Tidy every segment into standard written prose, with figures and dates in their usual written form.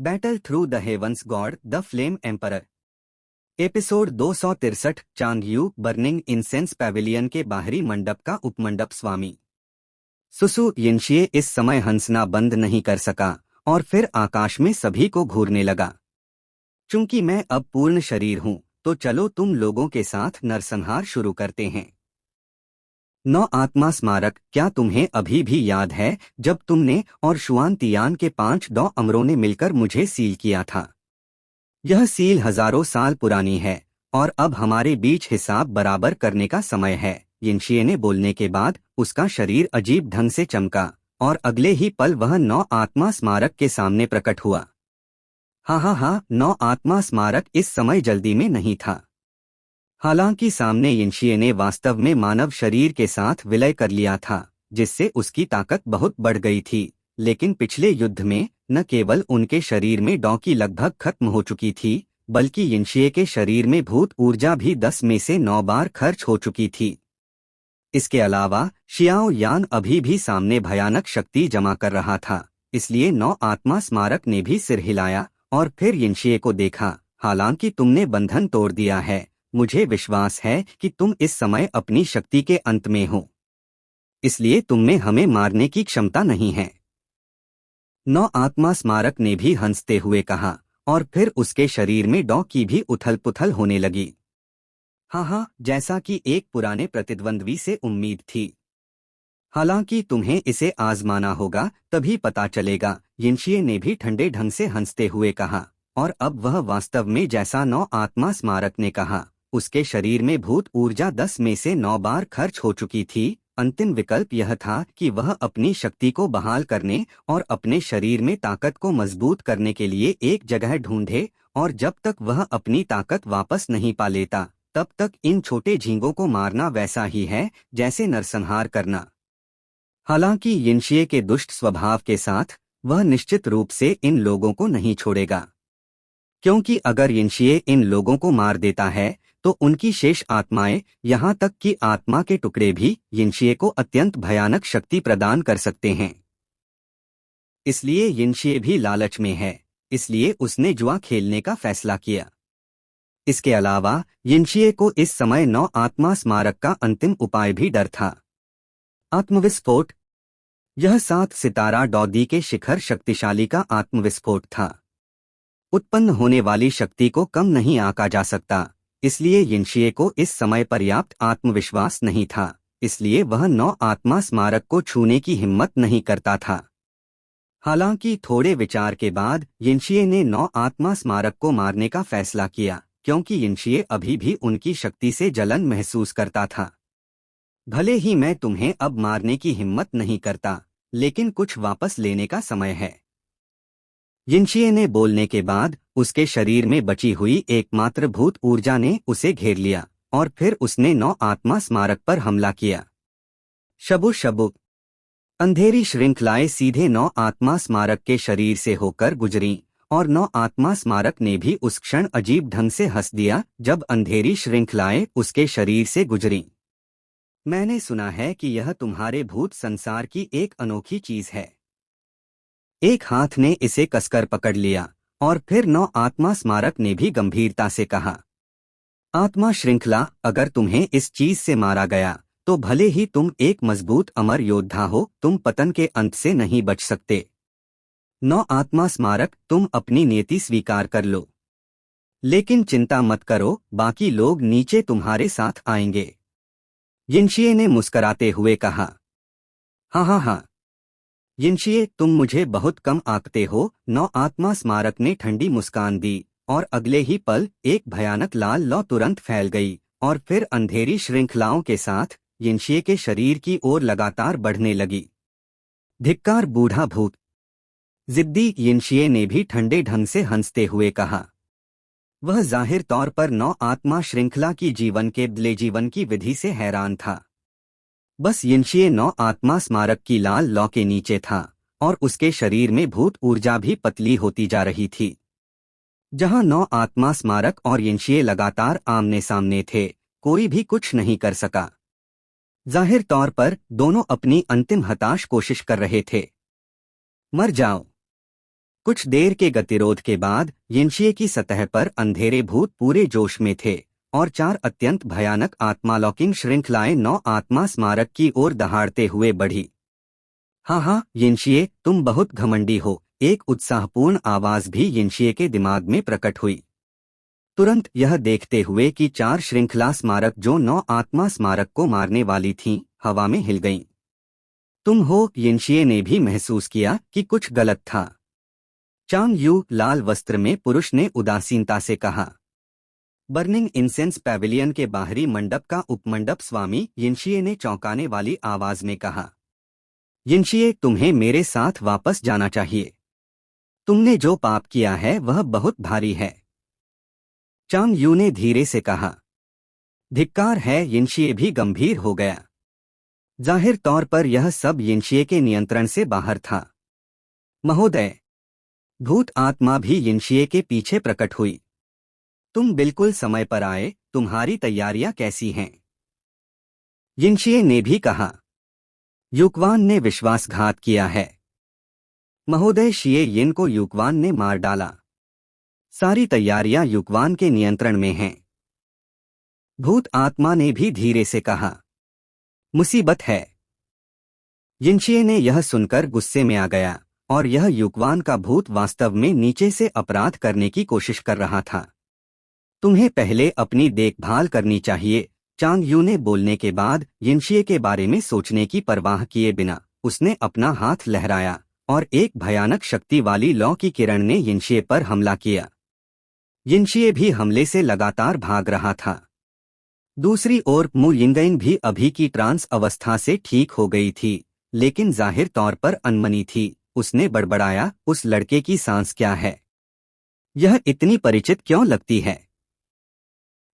Battle through the heavens god the flame emperor. Episode 263 Changyu burning incense pavilion के बाहरी मंडप का उपमंडप स्वामी सुसु यिनशिए इस समय हंसना बंद नहीं कर सका और फिर आकाश में सभी को घूरने लगा। चूंकि मैं अब पूर्ण शरीर हूं, तो चलो तुम लोगों के साथ नरसंहार शुरू करते हैं। नौ आत्मा स्मारक, क्या तुम्हें अभी भी याद है जब तुमने और शुआनतियान के 5 अमरों ने मिलकर मुझे सील किया था? यह सील हजारों साल पुरानी है और अब हमारे बीच हिसाब बराबर करने का समय है। यिनशिए ने बोलने के बाद उसका शरीर अजीब ढंग से चमका और अगले ही पल वह नौ आत्मा स्मारक के सामने प्रकट हुआ। हाँ, नौ आत्मा स्मारक इस समय जल्दी में नहीं था। हालांकि सामने यिनशिए ने वास्तव में मानव शरीर के साथ विलय कर लिया था, जिससे उसकी ताकत बहुत बढ़ गई थी। लेकिन पिछले युद्ध में न केवल उनके शरीर में डॉकी लगभग खत्म हो चुकी थी, बल्कि यिनशिए के शरीर में भूत ऊर्जा भी 10 में से 9 बार खर्च हो चुकी थी। इसके अलावा शियाओ यान अभी भी सामने भयानक शक्ति जमा कर रहा था, इसलिए नौ आत्मा स्मारक ने भी सिर हिलाया और फिर यिनशिए को देखा। हालांकि तुमने बंधन तोड़ दिया है, मुझे विश्वास है कि तुम इस समय अपनी शक्ति के अंत में हो, इसलिए तुमने हमें मारने की क्षमता नहीं है। नौ आत्मा स्मारक ने भी हंसते हुए कहा और फिर उसके शरीर में डॉ की भी उथल पुथल होने लगी। हाँ, जैसा कि एक पुराने प्रतिद्वंद्वी से उम्मीद थी। हालांकि तुम्हें इसे आजमाना होगा, तभी पता चलेगा, यिनशिए ने भी ठंडे ढंग से हंसते हुए कहा। और अब वह वास्तव में जैसा नौ आत्मा स्मारक ने कहा, उसके शरीर में भूत ऊर्जा 10 में से 9 बार खर्च हो चुकी थी। अंतिम विकल्प यह था कि वह अपनी शक्ति को बहाल करने और अपने शरीर में ताकत को मजबूत करने के लिए एक जगह ढूंढे, और जब तक वह अपनी ताकत वापस नहीं पा लेता, तब तक इन छोटे झींगों को मारना वैसा ही है जैसे नरसंहार करना। हालांकि यिनशिए के दुष्ट स्वभाव के साथ वह निश्चित रूप से इन लोगों को नहीं छोड़ेगा, क्योंकि अगर यिनशिए इन लोगों को मार देता है तो उनकी शेष आत्माएं, यहाँ तक कि आत्मा के टुकड़े भी यिनशिए को अत्यंत भयानक शक्ति प्रदान कर सकते हैं। इसलिए यिनशिए भी लालच में है, इसलिए उसने जुआ खेलने का फैसला किया। इसके अलावा यिनशिए को इस समय नौ आत्मा स्मारक का अंतिम उपाय भी डर था। आत्मविस्फोट। यह 7 सितारा डॉदी के शिखर शक्तिशाली का आत्मविस्फोट था। उत्पन्न होने वाली शक्ति को कम नहीं आंका जा सकता, इसलिए यिनशिए को इस समय पर्याप्त आत्मविश्वास नहीं था, इसलिए वह नौ आत्मा स्मारक को छूने की हिम्मत नहीं करता था। हालांकि थोड़े विचार के बाद यिनशिए ने नौ आत्मा स्मारक को मारने का फैसला किया, क्योंकि यिनशिए अभी भी उनकी शक्ति से जलन महसूस करता था। भले ही मैं तुम्हें अब मारने की हिम्मत नहीं करता, लेकिन कुछ वापस लेने का समय है। यिनशिए ने बोलने के बाद उसके शरीर में बची हुई एकमात्र भूत ऊर्जा ने उसे घेर लिया और फिर उसने नौ आत्मा स्मारक पर हमला किया। शबु शबु। अंधेरी श्रृंखलाएं सीधे नौ आत्मा स्मारक के शरीर से होकर गुजरीं और नौ आत्मा स्मारक ने भी उस क्षण अजीब ढंग से हंस दिया जब अंधेरी श्रृंखलाएं उसके शरीर से गुजरीं। मैंने सुना है कि यह तुम्हारे भूत संसार की एक अनोखी चीज है। एक हाथ ने इसे कसकर पकड़ लिया और फिर नौ आत्मा स्मारक ने भी गंभीरता से कहा, आत्मा श्रृंखला, अगर तुम्हें इस चीज से मारा गया तो भले ही तुम एक मजबूत अमर योद्धा हो, तुम पतन के अंत से नहीं बच सकते। नौ आत्मा स्मारक, तुम अपनी नियति स्वीकार कर लो, लेकिन चिंता मत करो, बाकी लोग नीचे तुम्हारे साथ आएंगे। यिनशिए ने मुस्कराते हुए कहा। हाँ, यिनशिए, तुम मुझे बहुत कम आंकते हो। नौ आत्मा स्मारक ने ठंडी मुस्कान दी और अगले ही पल एक भयानक लाल लौ तुरंत फैल गई और फिर अंधेरी श्रृंखलाओं के साथ यिनशिए के शरीर की ओर लगातार बढ़ने लगी। धिक्कार बूढ़ा भूत। जिद्दी यिनशिए ने भी ठंडे ढंग से हंसते हुए कहा। वह जाहिर तौर पर नौ आत्मा श्रृंखला की जीवन के बदले जीवन की विधि से हैरान था। बस यिनशिए नौ आत्मा स्मारक की लाल लौ के नीचे था और उसके शरीर में भूत ऊर्जा भी पतली होती जा रही थी। जहां नौ आत्मा स्मारक और यिनशिए लगातार आमने सामने थे, कोई भी कुछ नहीं कर सका। जाहिर तौर पर दोनों अपनी अंतिम हताश कोशिश कर रहे थे। मर जाओ। कुछ देर के गतिरोध के बाद यिनशिए की सतह पर अंधेरे भूत पूरे जोश में थे और 4 अत्यंत भयानक आत्मा लॉकिंग श्रृंखलाएं 9 आत्मा स्मारक की ओर दहाड़ते हुए बढ़ी। हाँ हाँ यिनशिए, तुम बहुत घमंडी हो, एक उत्साहपूर्ण आवाज भी यिनशिए के दिमाग में प्रकट हुई। तुरंत यह देखते हुए कि 4 श्रृंखला स्मारक जो 9 आत्मा स्मारक को मारने वाली थीं, हवा में हिल गईं। तुम हो, यिनशिए ने भी महसूस किया कि कुछ गलत था। चांग यू, लाल वस्त्र में पुरुष ने उदासीनता से कहा। बर्निंग इंसेंस पैविलियन के बाहरी मंडप का उपमंडप स्वामी यिनशिए ने चौंकाने वाली आवाज में कहा। यिनशिए, तुम्हें मेरे साथ वापस जाना चाहिए। तुमने जो पाप किया है वह बहुत भारी है। चांग यू ने धीरे से कहा। धिक्कार है, यिनशिए भी गंभीर हो गया। जाहिर तौर पर यह सब यिनशिए के नियंत्रण से बाहर था। महोदय, भूत आत्मा भी यिनशिए के पीछे प्रकट हुई। तुम बिल्कुल समय पर आए, तुम्हारी तैयारियां कैसी हैं? यिनशिए ने भी कहा। युक्वान ने विश्वासघात किया है। महोदय, शिए यिन को युक्वान ने मार डाला। सारी तैयारियां युक्वान के नियंत्रण में हैं। भूत आत्मा ने भी धीरे से कहा। मुसीबत है। यिनशिए ने यह सुनकर गुस्से में आ गया और यह युक्वान का भूत वास्तव में नीचे से अपराध करने की कोशिश कर रहा था। तुम्हें पहले अपनी देखभाल करनी चाहिए। चांग यू ने बोलने के बाद यिनशिए के बारे में सोचने की परवाह किए बिना उसने अपना हाथ लहराया और एक भयानक शक्ति वाली लौ की किरण ने यिनशिए पर हमला किया। यिनशिए भी हमले से लगातार भाग रहा था। दूसरी ओर मु यिंगइन भी अभी की ट्रांस अवस्था से ठीक हो गई थी, लेकिन जाहिर तौर पर अनमनी थी। उसने बड़बड़ाया, उस लड़के की सांस क्या है? यह इतनी परिचित क्यों लगती है?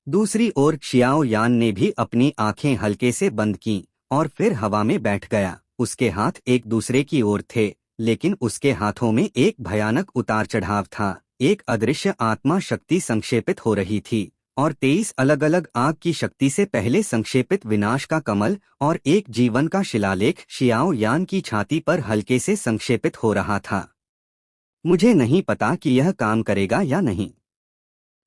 दूसरी ओर शियाओ यान ने भी अपनी आंखें हल्के से बंद कीं और फिर हवा में बैठ गया। उसके हाथ एक दूसरे की ओर थे, लेकिन उसके हाथों में एक भयानक उतार चढ़ाव था। एक अदृश्य आत्मा शक्ति संक्षेपित हो रही थी और 23 अलग अलग आग की शक्ति से पहले संक्षेपित विनाश का कमल और एक जीवन का शिलालेख शियाओ यान की छाती पर हल्के से संक्षेपित हो रहा था। मुझे नहीं पता कि यह काम करेगा या नहीं,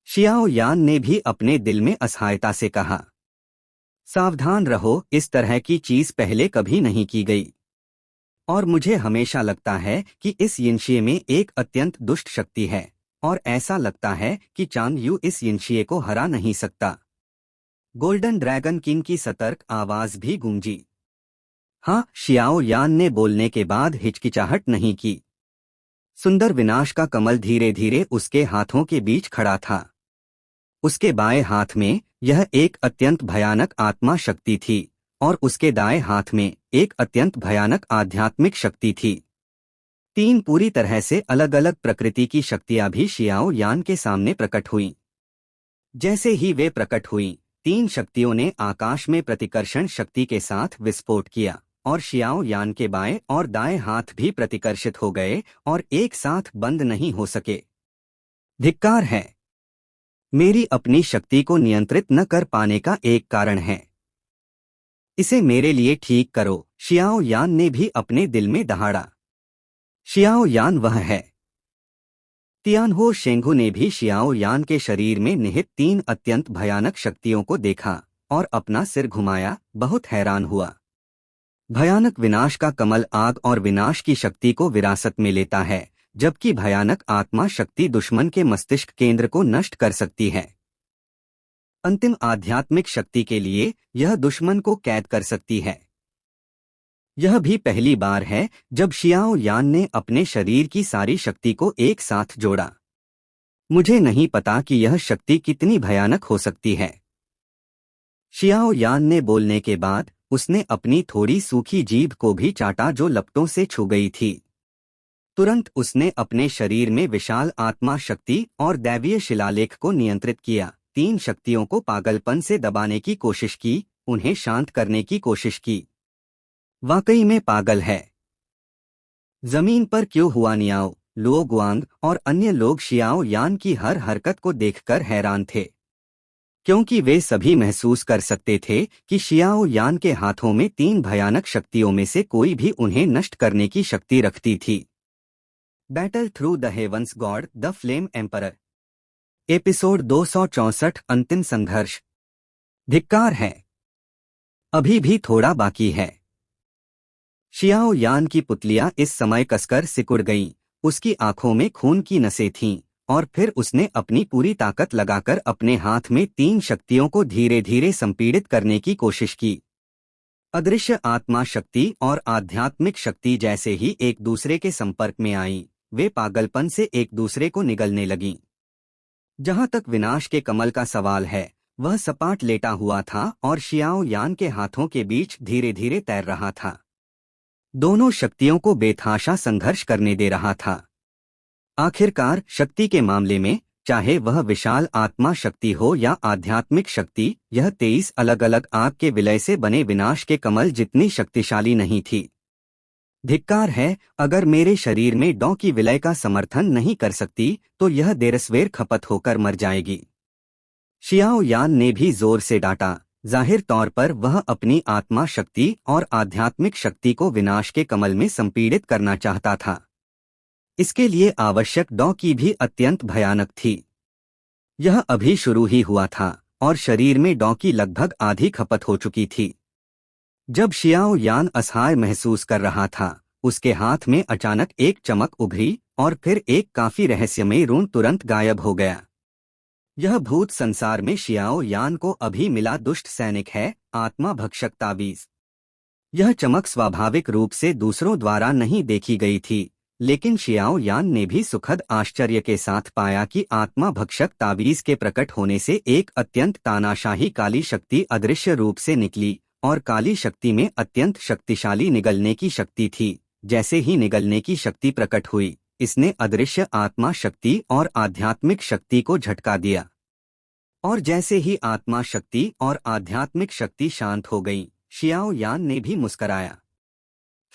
शियाओ यान ने भी अपने दिल में असहायता से कहा। सावधान रहो, इस तरह की चीज पहले कभी नहीं की गई और मुझे हमेशा लगता है कि इस यिनशिए में एक अत्यंत दुष्ट शक्ति है और ऐसा लगता है कि चांग यू इस यिनशिए को हरा नहीं सकता। गोल्डन ड्रैगन किंग की सतर्क आवाज भी गूंजी। हाँ, शियाओ यान ने बोलने के बाद हिचकिचाहट नहीं की। सुंदर विनाश का कमल धीरे धीरे उसके हाथों के बीच खड़ा था। उसके बाएं हाथ में यह एक अत्यंत भयानक आत्मा शक्ति थी और उसके दाएं हाथ में एक अत्यंत भयानक आध्यात्मिक शक्ति थी। 3 पूरी तरह से अलग अलग प्रकृति की शक्तियां भी शियाओ यान के सामने प्रकट हुईं। जैसे ही वे प्रकट हुईं, 3 शक्तियों ने आकाश में प्रतिकर्षण शक्ति के साथ विस्फोट किया और शियाओ यान के बाएं और दाएं हाथ भी प्रतिकर्षित हो गए और एक साथ बंद नहीं हो सके। धिक्कार है। मेरी अपनी शक्ति को नियंत्रित न कर पाने का एक कारण है। इसे मेरे लिए ठीक करो, शियाओ यान ने भी अपने दिल में दहाड़ा। शियाओ यान वह है। तियानहो शेंगू ने भी शियाओ यान के शरीर में निहित 3 अत्यंत भयानक शक्तियों को देखा और अपना सिर घुमाया, बहुत हैरान हुआ। भयानक विनाश का कमल आग और विनाश की शक्ति को विरासत में लेता है, जबकि भयानक आत्मा शक्ति दुश्मन के मस्तिष्क केंद्र को नष्ट कर सकती है। अंतिम आध्यात्मिक शक्ति के लिए यह दुश्मन को कैद कर सकती है। यह भी पहली बार है जब शियाओ यान ने अपने शरीर की सारी शक्ति को एक साथ जोड़ा। मुझे नहीं पता कि यह शक्ति कितनी भयानक हो सकती है। शियाओ यान ने बोलने के बाद उसने अपनी थोड़ी सूखी जीभ को भी चाटा जो लपटों से छू गई थी। तुरंत उसने अपने शरीर में विशाल आत्मा शक्ति और दैवीय शिलालेख को नियंत्रित किया। 3 शक्तियों को पागलपन से दबाने की कोशिश की, उन्हें शांत करने की कोशिश की। वाकई में पागल है। जमीन पर क्यों हुआ नियाओ, लो गुआंग और अन्य लोग शियाओ यान की हर हरकत को देखकर हैरान थे, क्योंकि वे सभी महसूस कर सकते थे कि शियाओ यान के हाथों में 3 भयानक शक्तियों में से कोई भी उन्हें नष्ट करने की शक्ति रखती थी। Battle through the heavens god the flame emperor. Episode 264 अंतिम संघर्ष। धिक्कार है, अभी भी थोड़ा बाकी है। शियाओ यान की पुतलियां इस समय कसकर सिकुड़ गईं। उसकी आंखों में खून की नसें थीं और फिर उसने अपनी पूरी ताकत लगाकर अपने हाथ में 3 शक्तियों को धीरे धीरे संपीड़ित करने की कोशिश की। अदृश्य आत्मा शक्ति और आध्यात्मिक शक्ति जैसे ही एक दूसरे के संपर्क में आईं, वे पागलपन से एक दूसरे को निगलने लगीं। जहां तक विनाश के कमल का सवाल है, वह सपाट लेटा हुआ था और शियाओ यान के हाथों के बीच धीरे धीरे तैर रहा था। दोनों शक्तियों को बेतहाशा संघर्ष करने दे रहा था। आखिरकार शक्ति के मामले में, चाहे वह विशाल आत्मा शक्ति हो या आध्यात्मिक शक्ति, यह 23 अलग अलग आग के विलय से बने विनाश के कमल जितनी शक्तिशाली नहीं थी। धिक्कार है, अगर मेरे शरीर में डॉ की विलय का समर्थन नहीं कर सकती तो यह देरसवेर खपत होकर मर जाएगी। शियाओ यान ने भी जोर से डांटा। जाहिर तौर पर वह अपनी आत्मा शक्ति और आध्यात्मिक शक्ति को विनाश के कमल में संपीड़ित करना चाहता था। इसके लिए आवश्यक डॉ की भी अत्यंत भयानक थी। यह अभी शुरू ही हुआ था और शरीर में डॉ की लगभग आधी खपत हो चुकी थी। जब शियाओ यान असहाय महसूस कर रहा था, उसके हाथ में अचानक एक चमक उभरी और फिर एक काफी रहस्यमय रून तुरंत गायब हो गया। यह भूत संसार में शियाओ यान को अभी मिला दुष्ट सैनिक है, आत्मा भक्षक ताबीज। यह चमक स्वाभाविक रूप से दूसरों द्वारा नहीं देखी गई थी, लेकिन शियाओ यान ने भी सुखद आश्चर्य के साथ पाया कि आत्मा भक्षक ताबीज के प्रकट होने से एक अत्यंत तानाशाही काली शक्ति अदृश्य रूप से निकली और काली शक्ति में अत्यंत शक्तिशाली निगलने की शक्ति थी। जैसे ही निगलने की शक्ति प्रकट हुई, इसने अदृश्य आत्मा शक्ति और आध्यात्मिक शक्ति को झटका दिया। और जैसे ही आत्मा शक्ति और आध्यात्मिक शक्ति शांत हो गई, शियाओ यान ने भी मुस्कराया।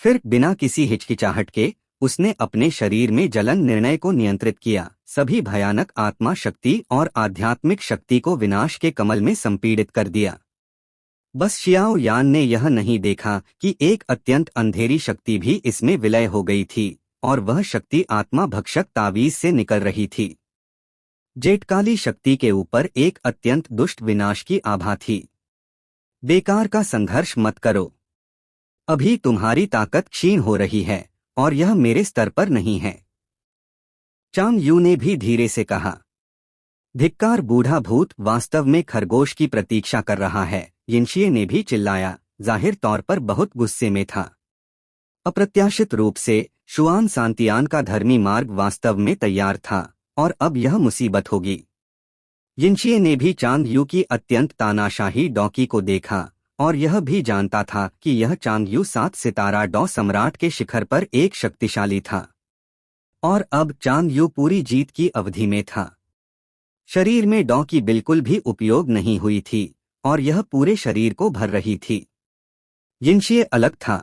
फिर बिना किसी हिचकिचाहट के उसने अपने शरीर में जलन निर्णय को नियंत्रित किया, सभी भयानक आत्मा शक्ति और आध्यात्मिक शक्ति को विनाश के कमल में संपीड़ित कर दिया। बस शियाओ यान ने यह नहीं देखा कि एक अत्यंत अंधेरी शक्ति भी इसमें विलय हो गई थी और वह शक्ति आत्मा भक्षक ताबीज से निकल रही थी। जेठकाली शक्ति के ऊपर एक अत्यंत दुष्ट विनाश की आभा थी। बेकार का संघर्ष मत करो, अभी तुम्हारी ताकत क्षीण हो रही है और यह मेरे स्तर पर नहीं है, चांग यू ने भी धीरे से कहा। धिक्कार, बूढ़ा भूत वास्तव में खरगोश की प्रतीक्षा कर रहा है, यिनशिए ने भी चिल्लाया, जाहिर तौर पर बहुत गुस्से में था। अप्रत्याशित रूप से शुआन सांतियान का धर्मी मार्ग वास्तव में तैयार था और अब यह मुसीबत होगी। यिनशिए ने भी चांग यू की अत्यंत तानाशाही डॉकी को देखा और यह भी जानता था कि यह चांग यू 7 सितारा डॉ सम्राट के शिखर पर एक शक्तिशाली था और अब चांग यू पूरी जीत की अवधि में था। शरीर में डॉ की बिल्कुल भी उपयोग नहीं हुई थी और यह पूरे शरीर को भर रही थी। यिनशिए अलग था।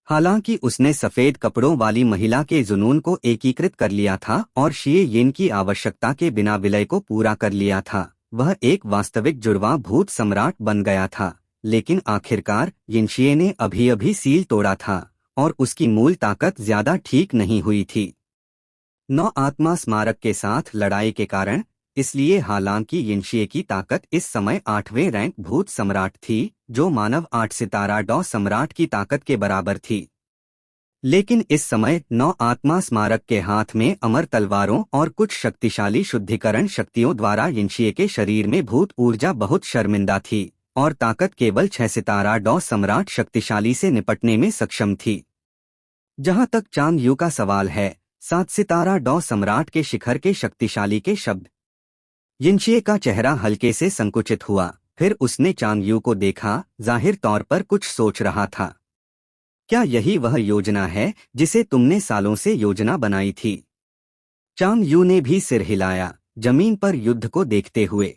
हालांकि उसने सफेद कपड़ों वाली महिला के जुनून को एकीकृत कर लिया था और शिए यिन की आवश्यकता के बिना विलय को पूरा कर लिया था, वह एक वास्तविक जुड़वा भूत सम्राट बन गया था। लेकिन आखिरकार यिनशिए ने अभी अभी सील तोड़ा था और उसकी मूल ताकत ज्यादा ठीक नहीं हुई थी। 9 आत्मा स्मारक के साथ लड़ाई के कारण, इसलिए हालांकि यिनशिए की ताकत इस समय 8वें रैंक भूत सम्राट थी, जो मानव 8 सितारा डॉ सम्राट की ताकत के बराबर थी, लेकिन इस समय 9 आत्मा स्मारक के हाथ में अमर तलवारों और कुछ शक्तिशाली शुद्धिकरण शक्तियों द्वारा यिनशिए के शरीर में भूत ऊर्जा बहुत शर्मिंदा थी और ताकत केवल 6 सितारा डॉ सम्राट शक्तिशाली से निपटने में सक्षम थी। जहां तक चांग यू का सवाल है, 7 सितारा डॉ सम्राट के शिखर के शक्तिशाली के शब्द। यिनशिए का चेहरा हल्के से संकुचित हुआ, फिर उसने चांग यू को देखा, जाहिर तौर पर कुछ सोच रहा था। क्या यही वह योजना है जिसे तुमने सालों से योजना बनाई थी? चांग यू ने भी सिर हिलाया, जमीन पर युद्ध को देखते हुए।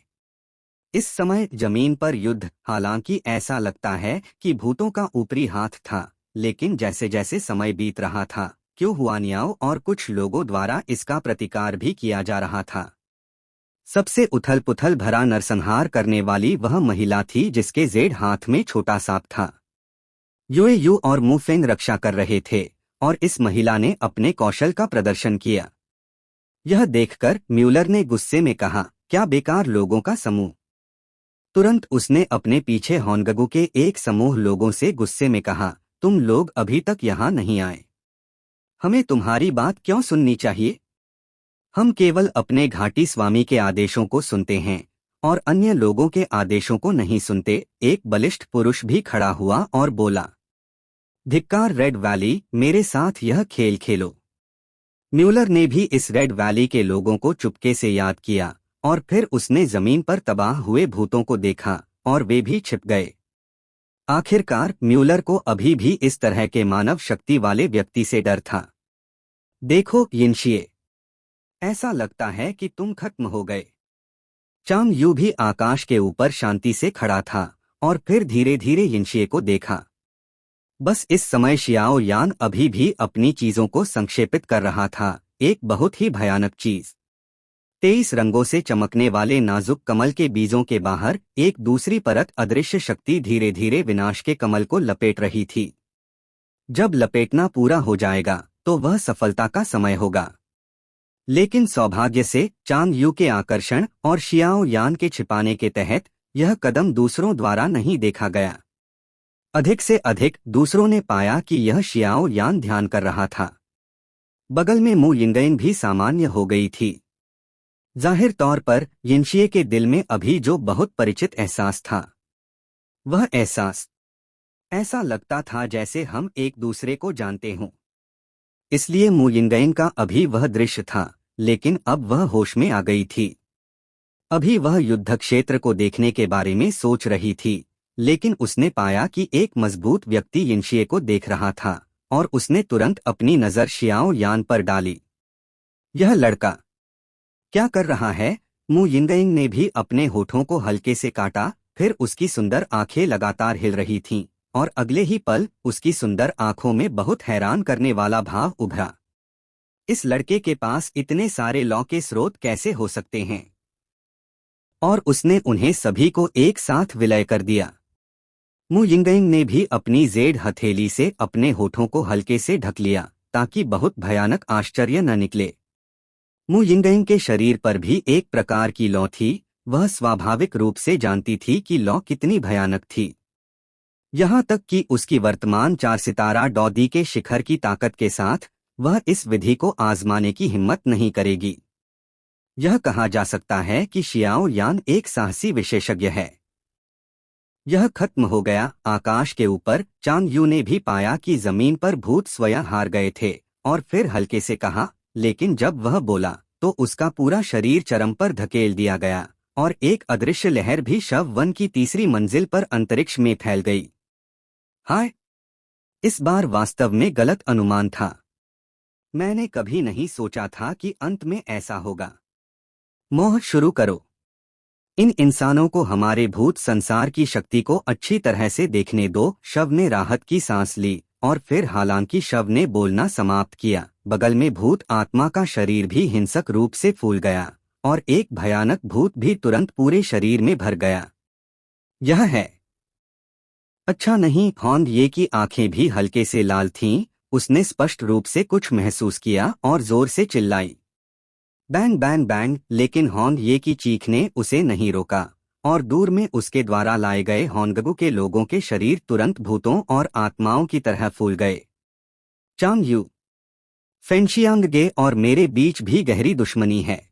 इस समय जमीन पर युद्ध, हालांकि ऐसा लगता है कि भूतों का ऊपरी हाथ था, लेकिन जैसे जैसे समय बीत रहा था, क्यों हुआनियाओ और कुछ लोगों द्वारा इसका प्रतिकार भी किया जा रहा था। सबसे उथल पुथल भरा नरसंहार करने वाली वह महिला थी जिसके जेड हाथ में छोटा सांप था। युए यू और मुफेंग रक्षा कर रहे थे और इस महिला ने अपने कौशल का प्रदर्शन किया। यह देखकर म्यूलर ने गुस्से में कहा, क्या बेकार लोगों का समूह। तुरंत उसने अपने पीछे होनगगु के एक समूह लोगों से गुस्से में कहा, तुम लोग अभी तक यहाँ नहीं आए। हमें तुम्हारी बात क्यों सुननी चाहिए? हम केवल अपने घाटी स्वामी के आदेशों को सुनते हैं और अन्य लोगों के आदेशों को नहीं सुनते। एक बलिष्ठ पुरुष भी खड़ा हुआ और बोला, धिक्कार रेड वैली, मेरे साथ यह खेल खेलो। म्यूलर ने भी इस रेड वैली के लोगों को चुपके से याद किया और फिर उसने जमीन पर तबाह हुए भूतों को देखा और वे भी छिप गए। आखिरकार म्यूलर को अभी भी इस तरह के मानव शक्ति वाले व्यक्ति से डर था। देखो यिनशिए, ऐसा लगता है कि तुम खत्म हो गए। चांग यू भी आकाश के ऊपर शांति से खड़ा था और फिर धीरे धीरे यिनशिए को देखा। बस इस समय शियाओ यान अभी भी अपनी चीजों को संक्षेपित कर रहा था, एक बहुत ही भयानक चीज। 23 रंगों से चमकने वाले नाजुक कमल के बीजों के बाहर एक दूसरी परत अदृश्य शक्ति धीरे धीरे विनाश के कमल को लपेट रही थी। जब लपेटना पूरा हो जाएगा तो वह सफलता का समय होगा। लेकिन सौभाग्य से चांग यू के आकर्षण और शियाओ यान के छिपाने के तहत यह कदम दूसरों द्वारा नहीं देखा गया। अधिक से अधिक दूसरों ने पाया कि यह शियाओ यान ध्यान कर रहा था। बगल में मू यिंगयन भी सामान्य हो गई थी। जाहिर तौर पर यिनशिए के दिल में अभी जो बहुत परिचित एहसास था, वह एहसास ऐसा लगता था जैसे हम एक दूसरे को जानते हों। इसलिए मू यिंगयन का अभी वह दृश्य था, लेकिन अब वह होश में आ गई थी। अभी वह युद्ध क्षेत्र को देखने के बारे में सोच रही थी, लेकिन उसने पाया कि एक मजबूत व्यक्ति यिनशिए को देख रहा था और उसने तुरंत अपनी नजर शियाओ यान पर डाली। यह लड़का क्या कर रहा है? मू यिंगयिंग ने भी अपने होठों को हल्के से काटा, फिर उसकी सुंदर आंखें लगातार हिल रही थीं और अगले ही पल उसकी सुंदर आंखों में बहुत हैरान करने वाला भाव उभरा। इस लड़के के पास इतने सारे लौ के स्रोत कैसे हो सकते हैं? और उसने उन्हें सभी को एक साथ विलय कर दिया। मू यिंगयिंग ने भी अपनी जेड हथेली से अपने होठों को हल्के से ढक लिया ताकि बहुत भयानक आश्चर्य न निकले। मू यिंगयिंग के शरीर पर भी एक प्रकार की लौ थी, वह स्वाभाविक रूप से जानती थी कि लौ कितनी भयानक थी। यहाँ तक कि उसकी वर्तमान 4 सितारा डौदी के शिखर की ताकत के साथ वह इस विधि को आजमाने की हिम्मत नहीं करेगी। यह कहा जा सकता है कि शियाओ यान एक साहसी विशेषज्ञ है। यह खत्म हो गया। आकाश के ऊपर चांग यू ने भी पाया कि जमीन पर भूत स्वयं हार गए थे और फिर हल्के से कहा, लेकिन जब वह बोला तो उसका पूरा शरीर चरम पर धकेल दिया गया और एक अदृश्य लहर भी शव वन की तीसरी मंजिल पर अंतरिक्ष में फैल गई। हाय, इस बार वास्तव में गलत अनुमान था। मैंने कभी नहीं सोचा था कि अंत में ऐसा होगा। मोह शुरू करो। इन इंसानों को हमारे भूत संसार की शक्ति को अच्छी तरह से देखने दो। शव ने राहत की सांस ली और फिर हालांकि शव ने बोलना समाप्त किया, बगल में भूत आत्मा का शरीर भी हिंसक रूप से फूल गया और एक भयानक भूत भी तुरंत पूरे शरीर में भर गया। यह है अच्छा नहीं। हॉन्ग ये की आंखें भी हल्के से लाल थीं। उसने स्पष्ट रूप से कुछ महसूस किया और जोर से चिल्लाई, बैंग बैंग बैंग। लेकिन हॉन्ग ये की चीख ने उसे नहीं रोका और दूर में उसके द्वारा लाए गए होनगगु के लोगों के शरीर तुरंत भूतों और आत्माओं की तरह फूल गए। चांग यू, फेंशियांगगे और मेरे बीच भी गहरी दुश्मनी है।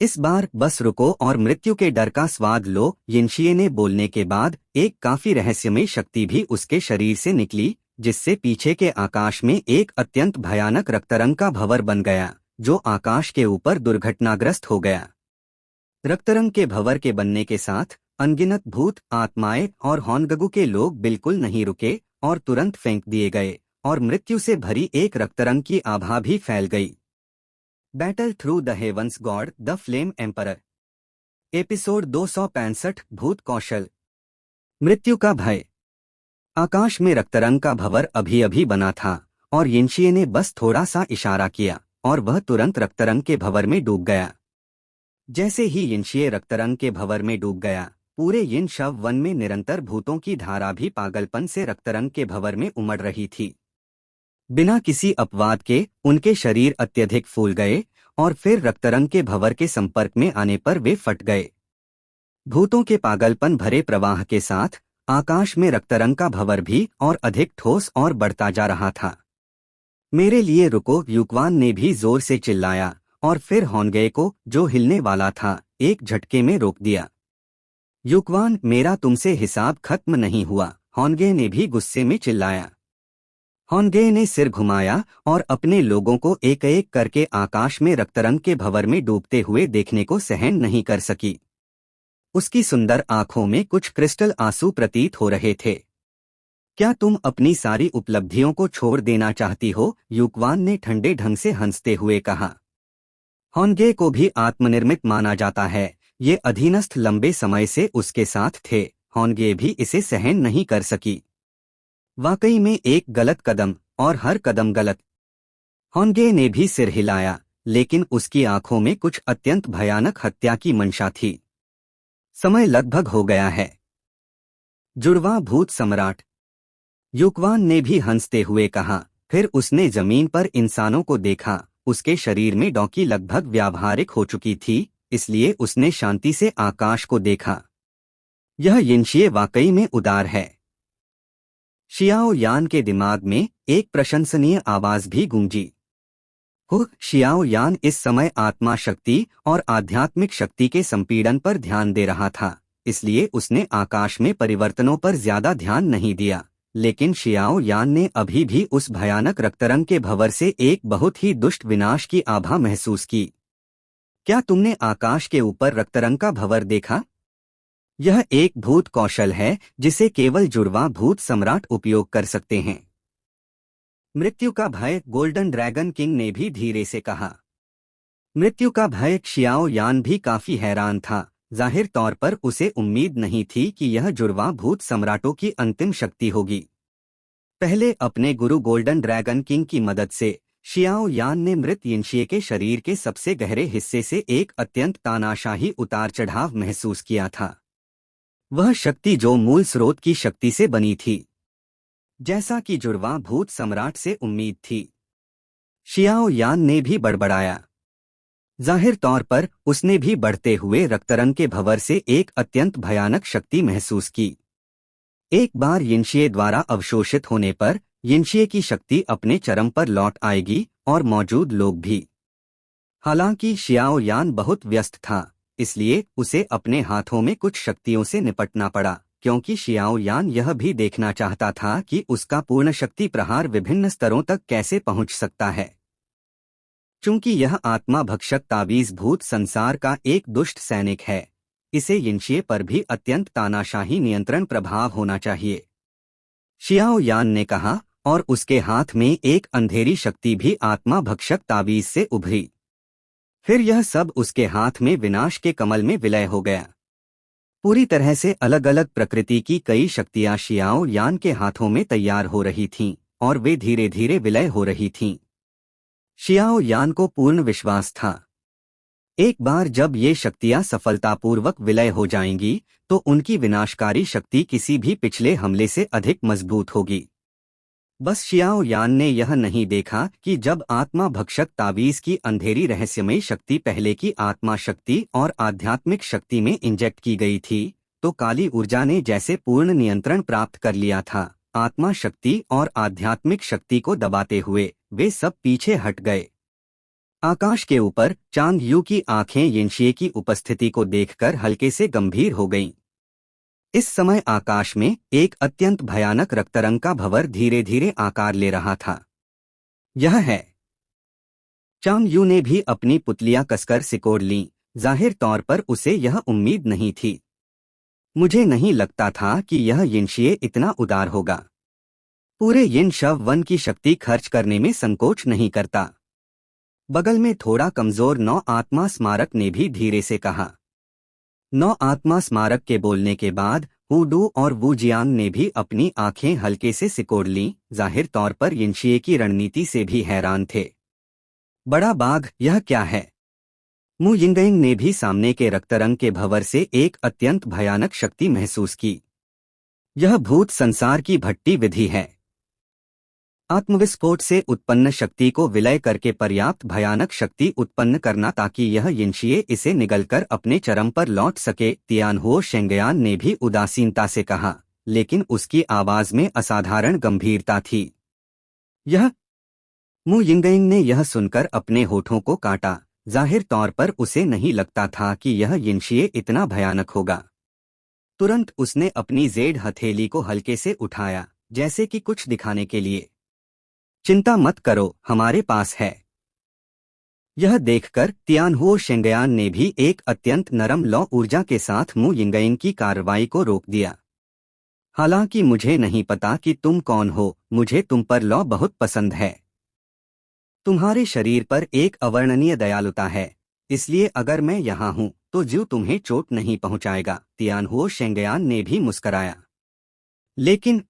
इस बार बस रुको और मृत्यु के डर का स्वाद लो। यिनशिए ने बोलने के बाद एक काफी रहस्यमय शक्ति भी उसके शरीर से निकली, जिससे पीछे के आकाश में एक अत्यंत भयानक रक्तरंग का भंवर बन गया जो आकाश के ऊपर दुर्घटनाग्रस्त हो गया। रक्तरंग के भंवर के बनने के साथ अनगिनत भूत, आत्माएं और होनगगु के लोग बिल्कुल नहीं रुके और तुरंत फेंक दिए गए और मृत्यु से भरी एक रक्तरंग की आभा भी फैल गई। Battle through the heavens god the flame emperor, episode 265, भूत कौशल। मृत्यु का भय। आकाश में रक्तरंग का भंवर अभी अभी बना था और यिनशिए ने बस थोड़ा सा इशारा किया और वह तुरंत रक्तरंग के भंवर में डूब गया। जैसे ही यिनशिए रक्तरंग के भंवर में डूब गया, पूरे यिन शव वन में निरंतर भूतों की धारा भी पागलपन से रक्तरंग के भंवर में उमड़ रही थी। बिना किसी अपवाद के उनके शरीर अत्यधिक फूल गए और फिर रक्तरंग के भंवर के संपर्क में आने पर वे फट गए। भूतों के पागलपन भरे प्रवाह के साथ आकाश में रक्तरंग का भंवर भी और अधिक ठोस और बढ़ता जा रहा था। मेरे लिए रुको, युकवान ने भी जोर से चिल्लाया और फिर होनगे को, जो हिलने वाला था, एक झटके में रोक दिया। युकवान, मेरा तुमसे हिसाब खत्म नहीं हुआ, होनगे ने भी गुस्से में चिल्लाया। होनगे ने सिर घुमाया और अपने लोगों को एक एक करके आकाश में रक्तरंग के भंवर में डूबते हुए देखने को सहन नहीं कर सकी। उसकी सुंदर आंखों में कुछ क्रिस्टल आंसू प्रतीत हो रहे थे। क्या तुम अपनी सारी उपलब्धियों को छोड़ देना चाहती हो? युकवान ने ठंडे ढंग से हंसते हुए कहा। होनगे को भी आत्मनिर्मित माना जाता है, ये अधीनस्थ लंबे समय से उसके साथ थे। होनगे भी इसे सहन नहीं कर सकी। वाकई में एक गलत कदम, और हर कदम गलत। होनगे ने भी सिर हिलाया, लेकिन उसकी आंखों में कुछ अत्यंत भयानक हत्या की मंशा थी। समय लगभग हो गया है। जुड़वा भूत सम्राट, युकवान ने भी हंसते हुए कहा। फिर उसने जमीन पर इंसानों को देखा। उसके शरीर में डौकी लगभग व्यावहारिक हो चुकी थी, इसलिए उसने शांति से आकाश को देखा। यह यिनशिए वाकई में उदार है। शियाओ यान के दिमाग में एक प्रशंसनीय आवाज भी गूंजी। शियाओ यान इस समय आत्मा शक्ति और आध्यात्मिक शक्ति के संपीड़न पर ध्यान दे रहा था, इसलिए उसने आकाश में परिवर्तनों पर ज्यादा ध्यान नहीं दिया। लेकिन शियाओ यान ने अभी भी उस भयानक रक्तरंग के भंवर से एक बहुत ही दुष्ट विनाश की आभा महसूस की। क्या तुमने आकाश के ऊपर रक्तरंग का भंवर देखा? यह एक भूत कौशल है जिसे केवल जुड़वा भूत सम्राट उपयोग कर सकते हैं। मृत्यु का भय, गोल्डन ड्रैगन किंग ने भी धीरे से कहा। मृत्यु का भय। शियाओ यान भी काफी हैरान था। जाहिर तौर पर उसे उम्मीद नहीं थी कि यह जुड़वा भूत सम्राटों की अंतिम शक्ति होगी। पहले अपने गुरु गोल्डन ड्रैगन किंग की मदद से शियाओ यान ने मृत यिनशिए के शरीर के सबसे गहरे हिस्से से एक अत्यंत तानाशाही उतार चढ़ाव महसूस किया था। वह शक्ति जो मूल स्रोत की शक्ति से बनी थी, जैसा कि जुड़वा भूत सम्राट से उम्मीद थी। शियाओ यान ने भी बड़बड़ाया। जाहिर तौर पर उसने भी बढ़ते हुए रक्तरंग के भंवर से एक अत्यंत भयानक शक्ति महसूस की। एक बार यिनशिए द्वारा अवशोषित होने पर यिनशिए की शक्ति अपने चरम पर लौट आएगी और मौजूद लोग भी। हालांकि शियाओ यान बहुत व्यस्त था, इसलिए उसे अपने हाथों में कुछ शक्तियों से निपटना पड़ा, क्योंकि शियाओ यान यह भी देखना चाहता था कि उसका पूर्ण शक्ति प्रहार विभिन्न स्तरों तक कैसे पहुंच सकता है। चूंकि यह आत्मा भक्षक तावीज भूत संसार का एक दुष्ट सैनिक है, इसे यिनशिए पर भी अत्यंत तानाशाही नियंत्रण प्रभाव होना चाहिए, शियाओ यान ने कहा, और उसके हाथ में एक अंधेरी शक्ति भी आत्मा भक्षक तावीज से उभरी। फिर यह सब उसके हाथ में विनाश के कमल में विलय हो गया। पूरी तरह से अलग अलग प्रकृति की कई शक्तियां शियाओ यान के हाथों में तैयार हो रही थीं, और वे धीरे धीरे विलय हो रही थीं। शियाओ यान को पूर्ण विश्वास था, एक बार जब ये शक्तियां सफलतापूर्वक विलय हो जाएंगी तो उनकी विनाशकारी शक्ति किसी भी पिछले हमले से अधिक मजबूत होगी। बस शियाओ यान ने यह नहीं देखा कि जब आत्मा भक्षक तावीज की अंधेरी रहस्यमयी शक्ति पहले की आत्मा शक्ति और आध्यात्मिक शक्ति में इंजेक्ट की गई थी, तो काली ऊर्जा ने जैसे पूर्ण नियंत्रण प्राप्त कर लिया था। आत्मा शक्ति और आध्यात्मिक शक्ति को दबाते हुए वे सब पीछे हट गए। आकाश के ऊपर चांग यू की आंखें यिनशिए की उपस्थिति को देखकर हल्के से गंभीर हो गईं। इस समय आकाश में एक अत्यंत भयानक रक्तरंग का भंवर धीरे धीरे आकार ले रहा था। यह है। चांग यू ने भी अपनी पुतलियां कसकर सिकोड़ लीं। जाहिर तौर पर उसे यह उम्मीद नहीं थी। मुझे नहीं लगता था कि यह यिनशिए इतना उदार होगा। पूरे यिन शव वन की शक्ति खर्च करने में संकोच नहीं करता। बगल में थोड़ा कमजोर नौ आत्मा स्मारक ने भी धीरे से कहा। नौ आत्मा स्मारक के बोलने के बाद वुडू और वू जियांग ने भी अपनी आंखें हल्के से सिकोड़ लीं। जाहिर तौर पर यिनशिए की रणनीति से भी हैरान थे। बड़ा बाघ, यह क्या है? मु यिंगयिंग ने भी सामने के रक्तरंग के भंवर से एक अत्यंत भयानक शक्ति महसूस की। यह भूत संसार की भट्टी विधि है। आत्मविस्फोट से उत्पन्न शक्ति को विलय करके पर्याप्त भयानक शक्ति उत्पन्न करना ताकि यह यिनशिए इसे निगलकर अपने चरम पर लौट सके। तियानहुओ शेंगयान ने भी उदासीनता से कहा, लेकिन उसकी आवाज में असाधारण गंभीरता थी। यह मु यिंगयिंग ने यह सुनकर अपने होठों को काटा। जाहिर तौर पर उसे नहीं लगता था कि यह यिनशिए इतना भयानक होगा। तुरंत उसने अपनी जेड हथेली को हल्के से उठाया, जैसे कि कुछ दिखाने के लिए। चिंता मत करो, हमारे पास है। यह देखकर तियानहुओ शेंगयान ने भी एक अत्यंत नरम लौ ऊर्जा के साथ मु यिंगयिंग की कार्रवाई को रोक दिया। हालांकि मुझे नहीं पता कि तुम कौन हो, मुझे तुम पर लौ बहुत पसंद है। तुम्हारे शरीर पर एक अवर्णनीय दयालुता है, इसलिए अगर मैं यहाँ हूँ तो ज्यू तुम्हें चोट नहीं पहुँचाएगा। तियानहुओ शेंगयान ने भी मुस्कराया। लेकिन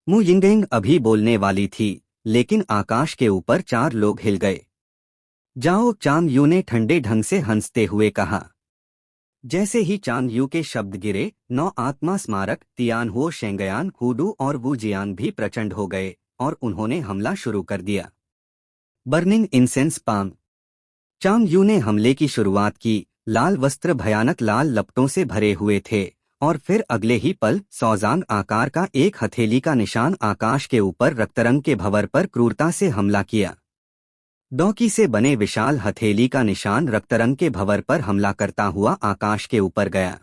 मु यिंगयिंग अभी बोलने वाली थी, लेकिन आकाश के ऊपर 4 लोग हिल गए। जाओ, चांग यू ने ठंडे ढंग से हंसते हुए कहा। जैसे ही चांग यू के शब्द गिरे, 9 आत्मा स्मारक तियानहुओ शेंगयान, हुडू और वू जियान भी प्रचंड हो गए और उन्होंने हमला शुरू कर दिया। Burning incense palm. Chang you ने हमले की शुरुआत की। लाल वस्त्र भयानक लाल लपटों से भरे हुए थे और फिर अगले ही पल सौजांग आकार का एक हथेली का निशान आकाश के ऊपर रक्तरंग के भंवर पर क्रूरता से हमला किया। डॉकी से बने विशाल हथेली का निशान रक्तरंग के भंवर पर हमला करता हुआ आकाश के ऊपर गया।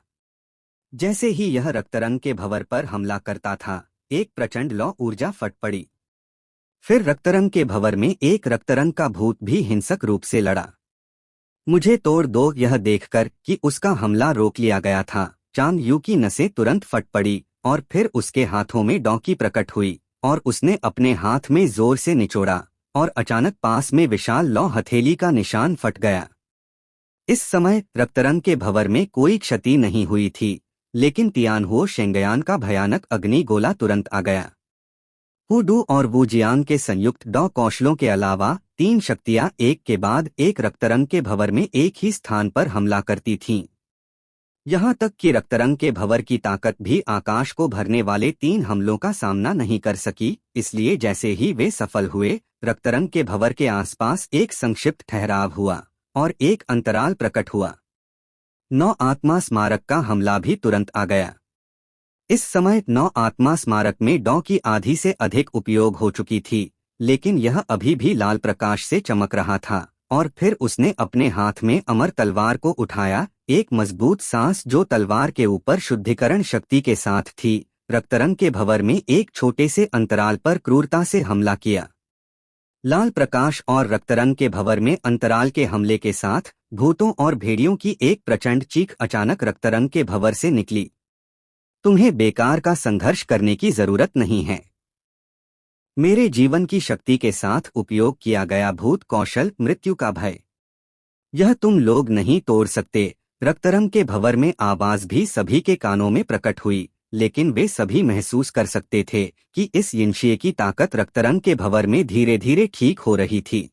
जैसे ही यह रक्तरंग के भंवर पर हमला करता था, एक प्रचंड लौ ऊर्जा फट पड़ी। फिर रक्तरंग के भंवर में एक रक्तरंग का भूत भी हिंसक रूप से लड़ा। मुझे तोड़ दो। यह देखकर कि उसका हमला रोक लिया गया था, चांग यू की नसें तुरंत फट पड़ी और फिर उसके हाथों में डॉकी प्रकट हुई और उसने अपने हाथ में जोर से निचोड़ा और अचानक पास में विशाल लौ हथेली का निशान फट गया। इस समय रक्तरंग के भंवर में कोई क्षति नहीं हुई थी, लेकिन तियानहुओ शेंगयान का भयानक अग्नि गोला तुरंत आ गया। हुडू और वू जियांग के संयुक्त डॉ कौशलों के अलावा 3 शक्तियां एक के बाद एक रक्तरंग के भंवर में एक ही स्थान पर हमला करती थीं। यहाँ तक कि रक्तरंग के भंवर की ताकत भी आकाश को भरने वाले 3 हमलों का सामना नहीं कर सकी। इसलिए जैसे ही वे सफल हुए, रक्तरंग के भंवर के आसपास एक संक्षिप्त ठहराव हुआ और एक अंतराल प्रकट हुआ। 9 आत्मा स्मारक का हमला भी तुरंत आ गया। इस समय 9 आत्मा स्मारक में डॉ की आधी से अधिक उपयोग हो चुकी थी, लेकिन यह अभी भी लाल प्रकाश से चमक रहा था। और फिर उसने अपने हाथ में अमर तलवार को उठाया, एक मजबूत सांस जो तलवार के ऊपर शुद्धिकरण शक्ति के साथ थी, रक्तरंग के भंवर में एक छोटे से अंतराल पर क्रूरता से हमला किया। लाल प्रकाश और रक्तरंग के भंवर में अंतराल के हमले के साथ भूतों और भेड़ियों की एक प्रचंड चीख अचानक रक्तरंग के भंवर से निकली। तुम्हें बेकार का संघर्ष करने की जरूरत नहीं है। मेरे जीवन की शक्ति के साथ उपयोग किया गया भूत कौशल मृत्यु का भय, यह तुम लोग नहीं तोड़ सकते। रक्तरंग के भंवर में आवाज भी सभी के कानों में प्रकट हुई, लेकिन वे सभी महसूस कर सकते थे कि इस यिनशिए की ताकत रक्तरंग के भंवर में धीरे धीरे ठीक हो रही थी।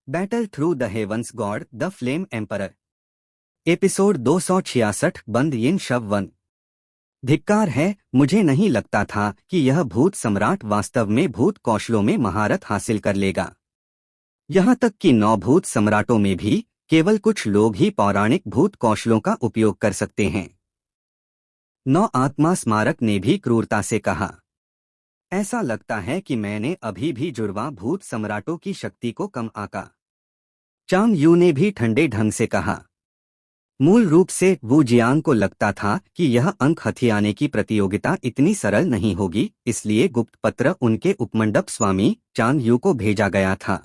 Battle through the heavens god the flame emperor, episode 266, बंद यिन शव 1। धिक्कार है, मुझे नहीं लगता था कि यह भूत सम्राट वास्तव में भूत कौशलों में महारत हासिल कर लेगा। यहाँ तक कि 9 भूत सम्राटों में भी केवल कुछ लोग ही पौराणिक भूत कौशलों का उपयोग कर सकते हैं। 9 आत्मा स्मारक ने भी क्रूरता से कहा। ऐसा लगता है कि मैंने अभी भी जुड़वा भूत सम्राटों की शक्ति को कम आंका। चांग यू ने भी ठंडे ढंग से कहा। मूल रूप से वू जियांग को लगता था कि यह अंक हथियाने की प्रतियोगिता इतनी सरल नहीं होगी, इसलिए गुप्त पत्र उनके उपमंडप स्वामी चांग यू को भेजा गया था।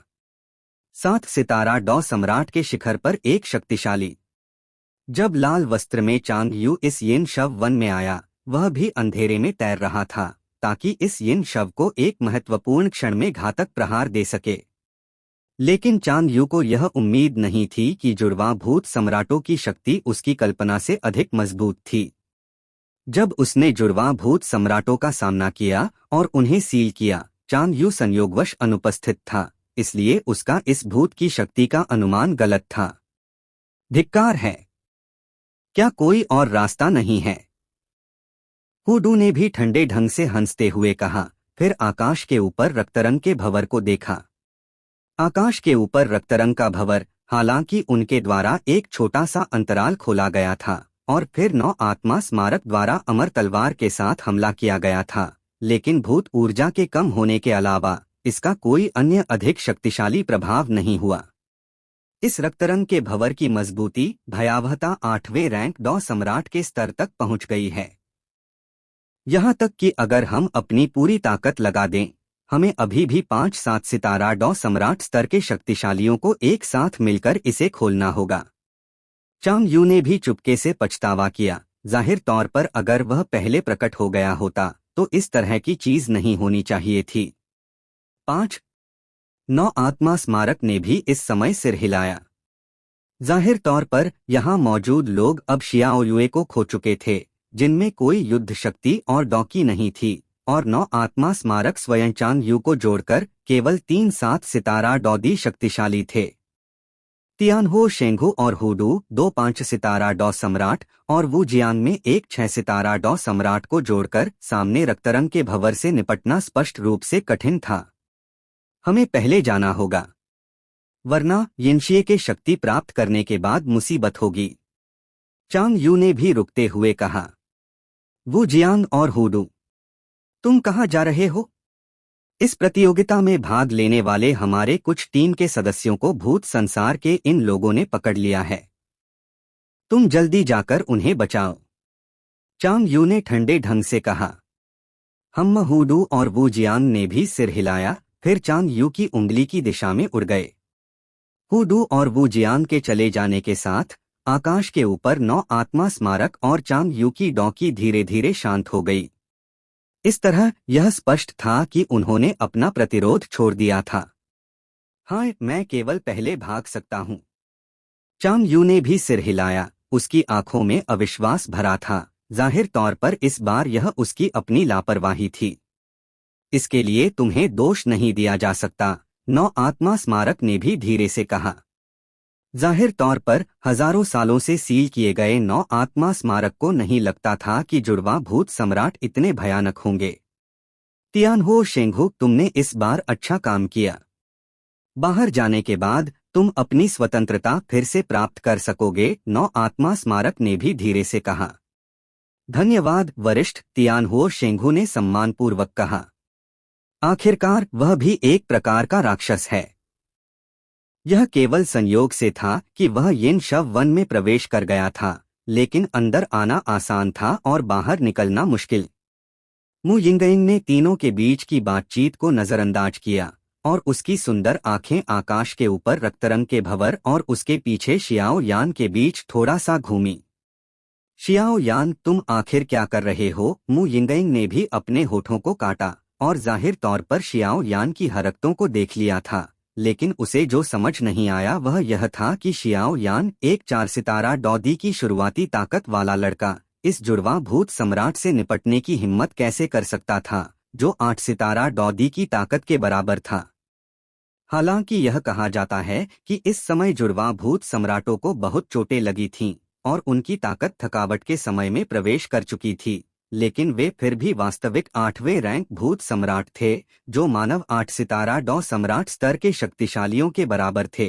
7 सितारा डॉ सम्राट के शिखर पर एक शक्तिशाली। जब लाल वस्त्र में चांग यू इस यिन शव 1 में आया, वह भी अंधेरे में तैर रहा था ताकि इस यिन शव को एक महत्वपूर्ण क्षण में घातक प्रहार दे सके। लेकिन चांग यू को यह उम्मीद नहीं थी कि जुड़वा भूत सम्राटों की शक्ति उसकी कल्पना से अधिक मजबूत थी। जब उसने जुड़वा भूत सम्राटों का सामना किया और उन्हें सील किया, चांग यू संयोगवश अनुपस्थित था, इसलिए उसका इस भूत की शक्ति का अनुमान गलत था। धिक्कार है। क्या कोई और रास्ता नहीं है? हुडू ने भी ठंडे ढंग से हंसते हुए कहा। फिर आकाश के ऊपर रक्तरंग के भंवर को देखा। आकाश के ऊपर रक्तरंग का भंवर, हालांकि उनके द्वारा एक छोटा सा अंतराल खोला गया था और फिर 9 आत्मा स्मारक द्वारा अमर तलवार के साथ हमला किया गया था, लेकिन भूत ऊर्जा के कम होने के अलावा इसका कोई अन्य अधिक शक्तिशाली प्रभाव नहीं हुआ। इस रक्तरंग के भंवर की मजबूती, भयावहता 8वें रैंक डॉ सम्राट के स्तर तक पहुंच गई है। यहाँ तक कि अगर हम अपनी पूरी ताकत लगा दें, हमें अभी भी 5-7 सितारा डॉ सम्राट स्तर के शक्तिशालियों को एक साथ मिलकर इसे खोलना होगा। चांग यू ने भी चुपके से पछतावा किया। जाहिर तौर पर अगर वह पहले प्रकट हो गया होता तो इस तरह की चीज नहीं होनी चाहिए थी। 5-9 आत्मा स्मारक ने भी इस समय सिर हिलाया। जाहिर तौर पर यहाँ मौजूद लोग अब शियाओ युए को खो चुके थे, जिनमें कोई युद्ध शक्ति और डॉकी नहीं थी, और 9 आत्मा स्मारक स्वयं चांग यू को जोड़कर केवल 3-7 सितारा डॉ शक्तिशाली थे। तियानहो शेंगू और हुडू 2-5 सितारा डॉ सम्राट और वू जियांग में एक 6 सितारा डॉ सम्राट को जोड़कर सामने रक्तरंग के भंवर से निपटना स्पष्ट रूप से कठिन था। हमें पहले जाना होगा, वरना यिनशिए के शक्ति प्राप्त करने के बाद मुसीबत होगी। चांग यू ने भी रुकते हुए कहा। वू जियांग और हुडू, तुम कहाँ जा रहे हो? इस प्रतियोगिता में भाग लेने वाले हमारे कुछ टीम के सदस्यों को भूत संसार के इन लोगों ने पकड़ लिया है। तुम जल्दी जाकर उन्हें बचाओ। चांग यू ने ठंडे ढंग से कहा। हम हुडू और वू जियांग ने भी सिर हिलाया, फिर चांग यू की उंगली की दिशा में उड़ गए। हुडू और वू जियांग के चले जाने के साथ आकाश के ऊपर 9 आत्मा स्मारक और चांग यू की डॉकी धीरे धीरे शांत हो गई। इस तरह यह स्पष्ट था कि उन्होंने अपना प्रतिरोध छोड़ दिया था। हाँ, मैं केवल पहले भाग सकता हूँ। चांग यू ने भी सिर हिलाया, उसकी आंखों में अविश्वास भरा था। जाहिर तौर पर इस बार यह उसकी अपनी लापरवाही थी। इसके लिए तुम्हें दोष नहीं दिया जा सकता, 9 आत्मा स्मारक ने भी धीरे से कहा। जाहिर तौर पर हजारों सालों से सील किए गए 9 आत्मा स्मारक को नहीं लगता था कि जुड़वा भूत सम्राट इतने भयानक होंगे। तियानहो शेंगू, तुमने इस बार अच्छा काम किया। बाहर जाने के बाद तुम अपनी स्वतंत्रता फिर से प्राप्त कर सकोगे, 9 आत्मा स्मारक ने भी धीरे से कहा। धन्यवाद वरिष्ठ, तियानहो शेंगू ने सम्मानपूर्वक कहा। आखिरकार वह भी एक प्रकार का राक्षस है। यह केवल संयोग से था कि वह यिन शव वन में प्रवेश कर गया था, लेकिन अंदर आना आसान था और बाहर निकलना मुश्किल। मु यिंगयिंग ने तीनों के बीच की बातचीत को नजरअंदाज किया और उसकी सुंदर आंखें आकाश के ऊपर रक्तरंग के भंवर और उसके पीछे शियाओ यान के बीच थोड़ा सा घूमी। शियाओ यान, तुम आखिर क्या कर रहे हो? मु यिंगयिंग ने भी अपने होठों को काटा और जाहिर तौर पर शियाओ यान की हरकतों को देख लिया था, लेकिन उसे जो समझ नहीं आया वह यह था कि शियाओ यान, एक 4 सितारा डॉ की शुरुआती ताकत वाला लड़का, इस जुड़वा भूत सम्राट से निपटने की हिम्मत कैसे कर सकता था, जो 8 सितारा डॉ की ताकत के बराबर था। हालांकि यह कहा जाता है कि इस समय जुड़वा भूत सम्राटों को बहुत चोटें लगी थीं और उनकी ताकत थकावट के समय में प्रवेश कर चुकी थी, लेकिन वे फिर भी वास्तविक 8वें रैंक भूत सम्राट थे, जो मानव 8 सितारा डॉ सम्राट स्तर के शक्तिशालियों के बराबर थे।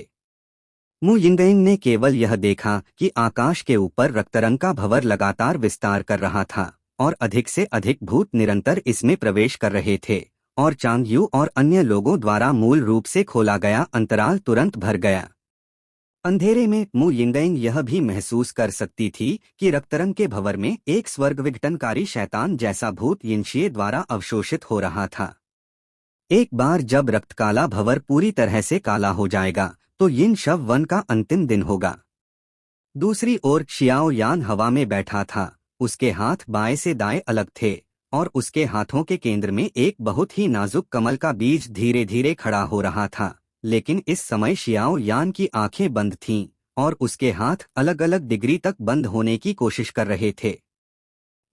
मु यिंगयिंग ने केवल यह देखा कि आकाश के ऊपर रक्तरंग का भंवर लगातार विस्तार कर रहा था और अधिक से अधिक भूत निरंतर इसमें प्रवेश कर रहे थे, और चांग यू और अन्य लोगों द्वारा मूल रूप से खोला गया अंतराल तुरंत भर गया। अंधेरे में मु यिंगयिंग यह भी महसूस कर सकती थी कि रक्तरंग के भंवर में एक स्वर्ग विघटनकारी शैतान जैसा भूत यिनशिए द्वारा अवशोषित हो रहा था। एक बार जब रक्त काला भंवर पूरी तरह से काला हो जाएगा तो यिन शव वन का अंतिम दिन होगा। दूसरी ओर शियाओ यान हवा में बैठा था, उसके हाथ बाएं से दाएं अलग थे और उसके हाथों के केंद्र में एक बहुत ही नाजुक कमल का बीज धीरे धीरे खड़ा हो रहा था, लेकिन इस समय शियाओ यान की आंखें बंद थीं और उसके हाथ अलग अलग डिग्री तक बंद होने की कोशिश कर रहे थे।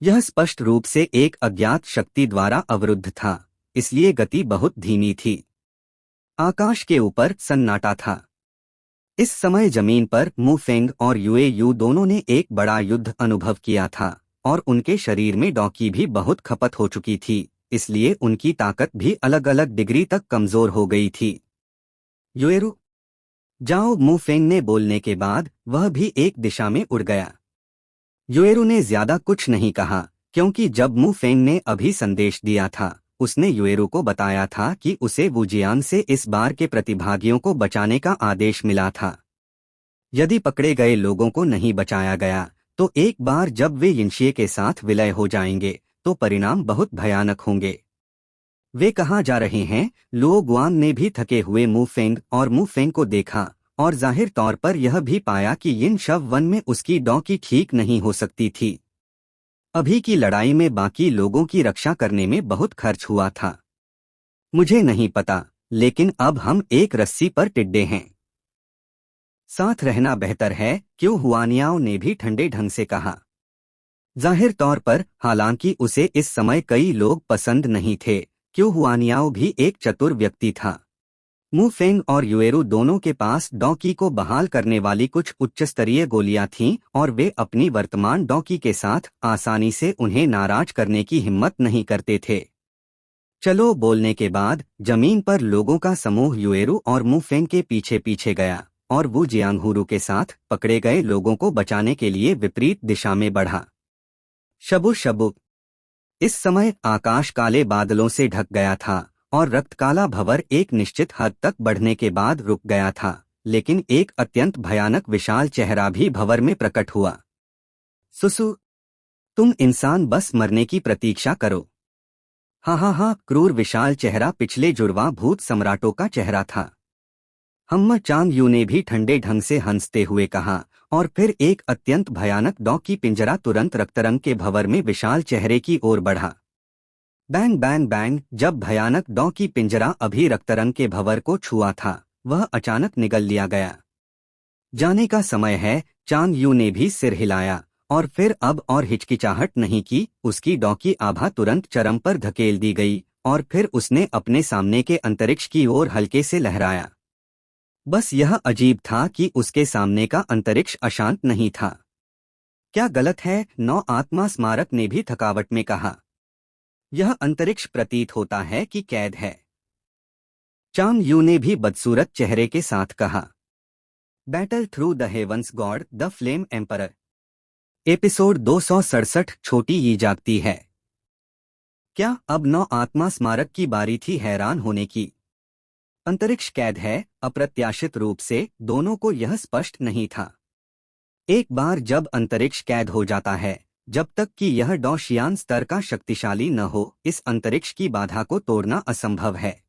यह स्पष्ट रूप से एक अज्ञात शक्ति द्वारा अवरुद्ध था, इसलिए गति बहुत धीमी थी। आकाश के ऊपर सन्नाटा था। इस समय जमीन पर मु फेंग और युए यू दोनों ने एक बड़ा युद्ध अनुभव किया था और उनके शरीर में डॉ की भी बहुत खपत हो चुकी थी, इसलिए उनकी ताकत भी अलग अलग डिग्री तक कमजोर हो गई थी। युएरू, जाओ, मू फेंग ने बोलने के बाद वह भी एक दिशा में उड़ गया। युएरू ने ज्यादा कुछ नहीं कहा, क्योंकि जब मू फेंग ने अभी संदेश दिया था, उसने युएरू को बताया था कि उसे वुजियान से इस बार के प्रतिभागियों को बचाने का आदेश मिला था। यदि पकड़े गए लोगों को नहीं बचाया गया तो एक बार जब वे यिनशिए के साथ विलय हो जाएंगे तो परिणाम बहुत भयानक होंगे। वे कहाँ जा रहे हैं? लुओ गुआन ने भी थके हुए मू फेंग और मू फेंग को देखा और जाहिर तौर पर यह भी पाया कि यिन शव वन में उसकी डॉकी ठीक नहीं हो सकती थी। अभी की लड़ाई में बाकी लोगों की रक्षा करने में बहुत खर्च हुआ था। मुझे नहीं पता, लेकिन अब हम एक रस्सी पर टिड्डे हैं। साथ रहना बेहतर है, क्यों? हुआनियाओ ने भी ठंडे ढंग से कहा। जाहिर तौर पर, हालांकि उसे इस समय कई लोग पसंद नहीं थे, क्यों हुआनियाओ भी एक चतुर व्यक्ति था। मू फेंग और युएरू दोनों के पास डॉकी को बहाल करने वाली कुछ उच्चस्तरीय गोलियां थीं और वे अपनी वर्तमान डॉकी के साथ आसानी से उन्हें नाराज करने की हिम्मत नहीं करते थे। चलो, बोलने के बाद जमीन पर लोगों का समूह युएरू और मू फेंग के पीछे पीछे गया और वू जियांगहुरु के साथ पकड़े गए लोगों को बचाने के लिए विपरीत दिशा में बढ़ा। शबु शबु। इस समय आकाश काले बादलों से ढक गया था और रक्तकाला भंवर एक निश्चित हद तक बढ़ने के बाद रुक गया था, लेकिन एक अत्यंत भयानक विशाल चेहरा भी भंवर में प्रकट हुआ। सुसु, तुम इंसान बस मरने की प्रतीक्षा करो। हाँ, क्रूर विशाल चेहरा पिछले जुड़वा भूत सम्राटों का चेहरा था। हम्मा चांग यू ने भी ठंडे ढंग से हंसते हुए कहा और फिर एक अत्यंत भयानक डॉकी पिंजरा तुरंत रक्तरंग के भंवर में विशाल चेहरे की ओर बढ़ा। Bang bang bang. जब भयानक डॉकी पिंजरा अभी रक्तरंग के भंवर को छुआ था, वह अचानक निगल लिया गया। जाने का समय है, चांग यू ने भी सिर हिलाया और फिर अब और हिचकिचाहट नहीं की। उसकी डॉकी आभा तुरंत चरम पर धकेल दी गई और फिर उसने अपने सामने के अंतरिक्ष की ओर हल्के से लहराया। बस यह अजीब था कि उसके सामने का अंतरिक्ष अशांत नहीं था। क्या गलत है? नौ आत्मा स्मारक ने भी थकावट में कहा। यह अंतरिक्ष प्रतीत होता है कि कैद है। चांग यू ने भी बदसूरत चेहरे के साथ कहा। Battle through the heavens god the flame emperor. Episode 267। छोटी ही जागती है। क्या अब नौ आत्मा स्मारक की बारी थी हैरान होने की? अंतरिक्ष कैद है? अप्रत्याशित रूप से दोनों को यह स्पष्ट नहीं था। एक बार जब अंतरिक्ष कैद हो जाता है, जब तक कि यह डॉशियान स्तर का शक्तिशाली न हो, इस अंतरिक्ष की बाधा को तोड़ना असंभव है।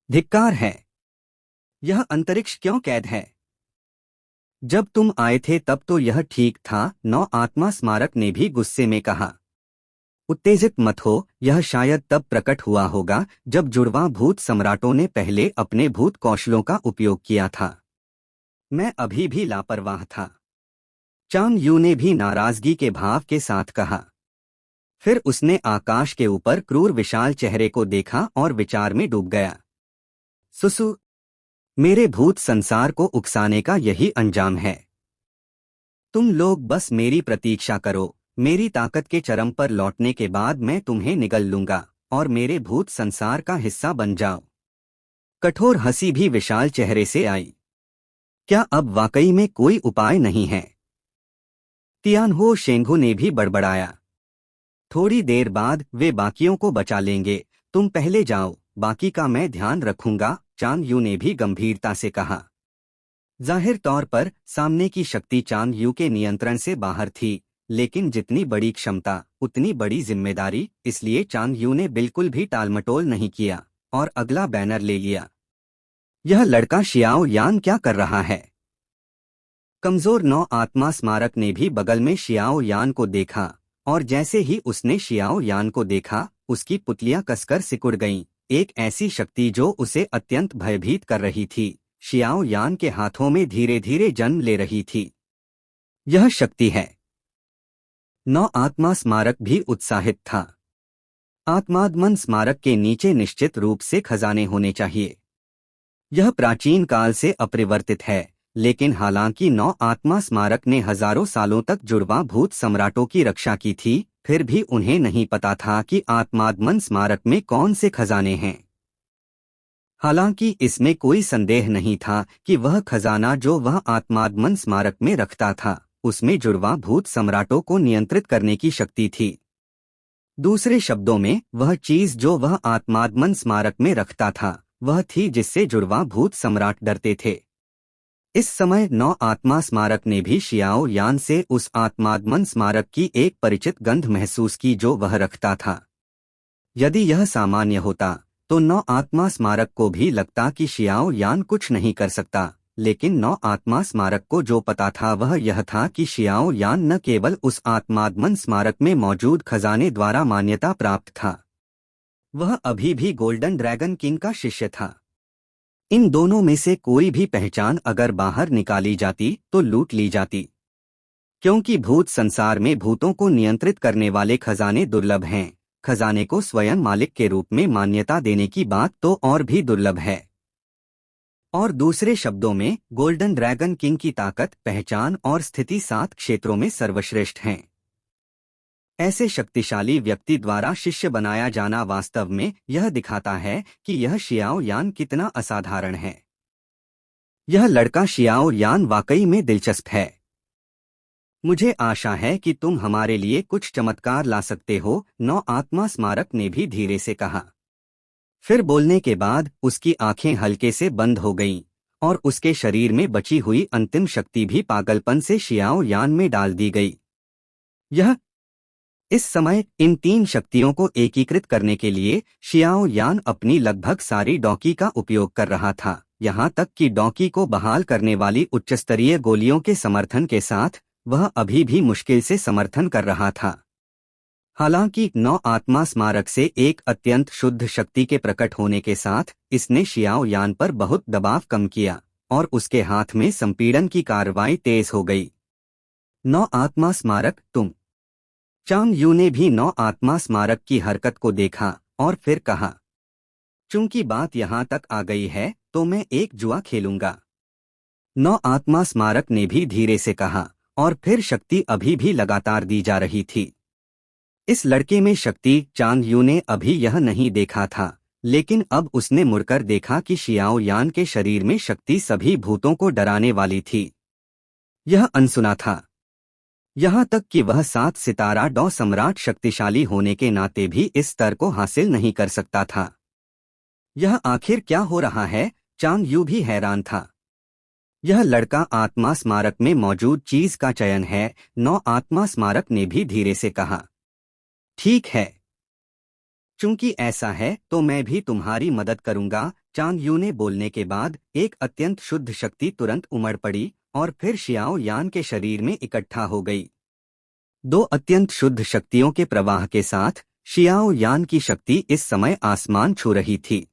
धिक्कार है। यह अंतरिक्ष क्यों कैद है? जब तुम आए थे तब तो यह ठीक था, नौ आत्मा स्मारक ने भी गुस्से में कहा। उत्तेजित मत हो, यह शायद तब प्रकट हुआ होगा जब जुड़वां भूत सम्राटों ने पहले अपने भूत कौशलों का उपयोग किया था। मैं अभी भी लापरवाह था। चांग यू ने भी नाराजगी के भाव के साथ कहा। फिर उसने आकाश के ऊपर क्रूर विशाल चेहरे को देखा और विचार में डूब गया। सुसु, मेरे भूत संसार को उकसाने का यही अंजाम है। तुम लोग बस मेरी प्रतीक्षा करो। मेरी ताकत के चरम पर लौटने के बाद मैं तुम्हें निगल लूंगा और मेरे भूत संसार का हिस्सा बन जाओ। कठोर हंसी भी विशाल चेहरे से आई। क्या अब वाकई में कोई उपाय नहीं है? तियानहो शेंगू ने भी बड़बड़ाया। थोड़ी देर बाद वे बाकियों को बचा लेंगे, तुम पहले जाओ, बाकी का मैं ध्यान रखूंगा, चांग यू ने भी गंभीरता से कहा। जाहिर तौर पर सामने की शक्ति चांग यू के नियंत्रण से बाहर थी, लेकिन जितनी बड़ी क्षमता उतनी बड़ी जिम्मेदारी, इसलिए चांग यू ने बिल्कुल भी टालमटोल नहीं किया और अगला बैनर ले लिया। यह लड़का शियाओ यान क्या कर रहा है? कमजोर नौ आत्मा स्मारक ने भी बगल में शियाओ यान को देखा और जैसे ही उसने शियाओ यान को देखा, उसकी पुतलियां कसकर सिकुड़ गईं। एक ऐसी शक्ति जो उसे अत्यंत भयभीत कर रही थी, शियाओ यान के हाथों में धीरे धीरे जन्म ले रही थी। यह शक्ति है। नौ आत्मा स्मारक भी उत्साहित था। आत्मादमन स्मारक के नीचे निश्चित रूप से खजाने होने चाहिए। यह प्राचीन काल से अपरिवर्तित है, लेकिन हालांकि नौ आत्मा स्मारक ने हजारों सालों तक जुड़वां भूत सम्राटों की रक्षा की थी, फिर भी उन्हें नहीं पता था कि आत्माद्मन स्मारक में कौन से खजाने हैं। हालांकि इसमें कोई संदेह नहीं था कि वह खजाना जो वह आत्माद्मन स्मारक में रखता था, उसमें जुड़वा भूत सम्राटों को नियंत्रित करने की शक्ति थी। दूसरे शब्दों में, वह चीज जो वह आत्माद्मन स्मारक में रखता था, वह थी जिससे जुड़वा भूत सम्राट डरते थे। इस समय नौ आत्मा स्मारक ने भी शियाओ यान से उस आत्माद्मन स्मारक की एक परिचित गंध महसूस की जो वह रखता था। यदि यह सामान्य होता तो नौ आत्मा स्मारक को भी लगता कि शियाओ यान कुछ नहीं कर सकता, लेकिन नौ आत्मा स्मारक को जो पता था वह यह था कि शियाओ यान न केवल उस आत्माद्मन स्मारक में मौजूद खजाने द्वारा मान्यता प्राप्त था, वह अभी भी गोल्डन ड्रैगन किंग का शिष्य था। इन दोनों में से कोई भी पहचान अगर बाहर निकाली जाती तो लूट ली जाती, क्योंकि भूत संसार में भूतों को नियंत्रित करने वाले खजाने दुर्लभ हैं। खजाने को स्वयं मालिक के रूप में मान्यता देने की बात तो और भी दुर्लभ है। और दूसरे शब्दों में, गोल्डन ड्रैगन किंग की ताकत, पहचान और स्थिति 7 क्षेत्रों में सर्वश्रेष्ठ हैं। ऐसे शक्तिशाली व्यक्ति द्वारा शिष्य बनाया जाना वास्तव में यह दिखाता है कि यह शियाओ यान कितना असाधारण है। यह लड़का शियाओ यान वाकई में दिलचस्प है। मुझे आशा है कि तुम हमारे लिए कुछ चमत्कार ला सकते हो, नौ आत्मा स्मारक ने भी धीरे से कहा। फिर बोलने के बाद उसकी आंखें हल्के से बंद हो गईं, और उसके शरीर में बची हुई अंतिम शक्ति भी पागलपन से शियाओ यान में डाल दी गई। इस समय इन 3 शक्तियों को एकीकृत करने के लिए शियाओ यान अपनी लगभग सारी डॉकी का उपयोग कर रहा था, यहाँ तक कि डॉकी को बहाल करने वाली उच्चस्तरीय गोलियों के समर्थन के साथ वह अभी भी मुश्किल से समर्थन कर रहा था। हालांकि नौ आत्मा स्मारक से एक अत्यंत शुद्ध शक्ति के प्रकट होने के साथ इसने शियाओ यान पर बहुत दबाव कम किया, और उसके हाथ में संपीड़न की कार्रवाई तेज हो गई। नौ आत्मा स्मारक, तुम। चांग यू ने भी नौ आत्मा स्मारक की हरकत को देखा और फिर कहा, चूंकि बात यहाँ तक आ गई है तो मैं एक जुआ खेलूंगा। नौ आत्मा स्मारक ने भी धीरे से कहा, और फिर शक्ति अभी भी लगातार दी जा रही थी। इस लड़के में शक्ति, चांग यू ने अभी यह नहीं देखा था, लेकिन अब उसने मुड़कर देखा कि शियाओ यान के शरीर में शक्ति सभी भूतों को डराने वाली थी। यह अनसुना था। यहाँ तक कि वह 7 सितारा डॉ सम्राट शक्तिशाली होने के नाते भी इस स्तर को हासिल नहीं कर सकता था। यह आखिर क्या हो रहा है? चांग यू भी हैरान था। यह लड़का आत्मा स्मारक में मौजूद चीज का चयन है, नौ आत्मा स्मारक ने भी धीरे से कहा। ठीक है, चूंकि ऐसा है तो मैं भी तुम्हारी मदद करूंगा। चांग यू ने बोलने के बाद एक अत्यंत शुद्ध शक्ति तुरंत उमड़ पड़ी और फिर शियाओ यान के शरीर में इकट्ठा हो गई। 2 अत्यंत शुद्ध शक्तियों के प्रवाह के साथ शियाओ यान की शक्ति इस समय आसमान छू रही थी।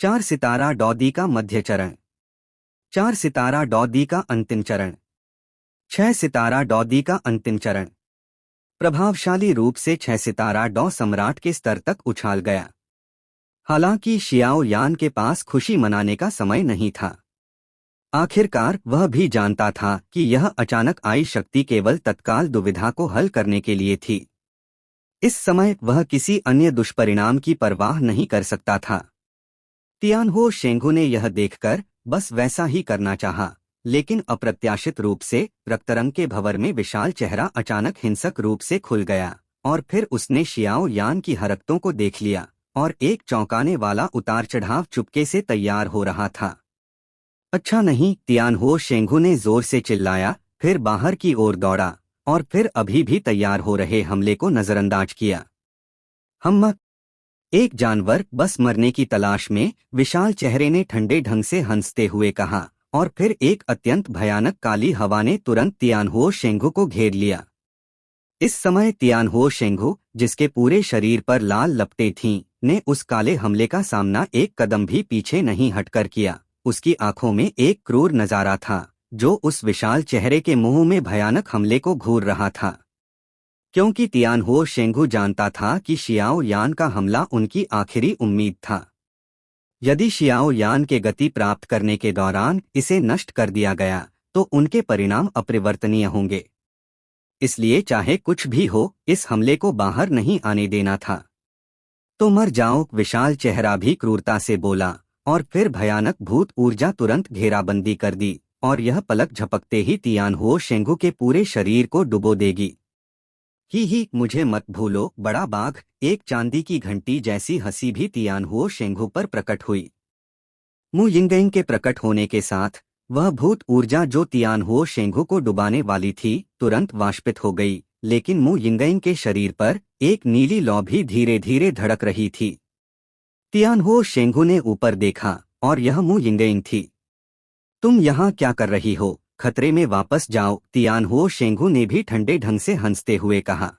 4 सितारा डॉ का मध्य चरण, 4 सितारा डॉ का अंतिम चरण, 6 सितारा डॉ का अंतिम चरण। प्रभावशाली रूप से 6 सितारा डॉ सम्राट के स्तर तक उछाल गया। हालांकि शियाओ यान के पास खुशी मनाने का समय नहीं था। आखिरकार वह भी जानता था कि यह अचानक आई शक्ति केवल तत्काल दुविधा को हल करने के लिए थी। इस समय वह किसी अन्य दुष्परिणाम की परवाह नहीं कर सकता था। तियानहो शेंगू ने यह देखकर बस वैसा ही करना चाहा, लेकिन अप्रत्याशित रूप से रक्तरंग के भंवर में विशाल चेहरा अचानक हिंसक रूप से खुल गया, और फिर उसने शियाओ यान की हरकतों को देख लिया, और एक चौंकाने वाला उतार चढ़ाव चुपके से तैयार हो रहा था। अच्छा नहीं, तियानहो शेंगू ने जोर से चिल्लाया, फिर बाहर की ओर दौड़ा, और फिर अभी भी तैयार हो रहे हमले को नजरअंदाज किया। हम एक जानवर बस मरने की तलाश में, विशाल चेहरे ने ठंडे ढंग से हंसते हुए कहा, और फिर एक अत्यंत भयानक काली हवा ने तुरंत तियानहो शेंगू को घेर लिया। इस समय तियानहो शेंगू, जिसके पूरे शरीर पर लाल लपटें थीं, ने उस काले हमले का सामना एक कदम भी पीछे नहीं हटकर किया। उसकी आंखों में एक क्रूर नजारा था जो उस विशाल चेहरे के मुंह में भयानक हमले को घूर रहा था, क्योंकि तियानहो शेंगू जानता था कि शियाओ यान का हमला उनकी आखिरी उम्मीद था। यदि शियाओ यान के गति प्राप्त करने के दौरान इसे नष्ट कर दिया गया तो उनके परिणाम अपरिवर्तनीय होंगे। इसलिए चाहे कुछ भी हो, इस हमले को बाहर नहीं आने देना था। तो मर जाओ, विशाल चेहरा भी क्रूरता से बोला, और फिर भयानक भूत ऊर्जा तुरंत घेराबंदी कर दी, और यह पलक झपकते ही तियानहुओ शेंगू के पूरे शरीर को डुबो देगी। ही, मुझे मत भूलो बड़ा बाघ। एक चांदी की घंटी जैसी हंसी भी तियानहुओ शेंगू पर प्रकट हुई। मु यिंगयिंग के प्रकट होने के साथ वह भूत ऊर्जा जो तियानहुओ शेंगू को डुबाने वाली थी तुरंत वाष्पित हो गई, लेकिन मु यिंगयिंग के शरीर पर एक नीली लौ भी धीरे धीरे धड़क रही थी। तियानहुओ शेंगू ने ऊपर देखा और यह मु यिंगयिंग थी। तुम यहाँ क्या कर रही हो? खतरे में वापस जाओ, तियानहुओ शेंगू ने भी ठंडे ढंग से हंसते हुए कहा।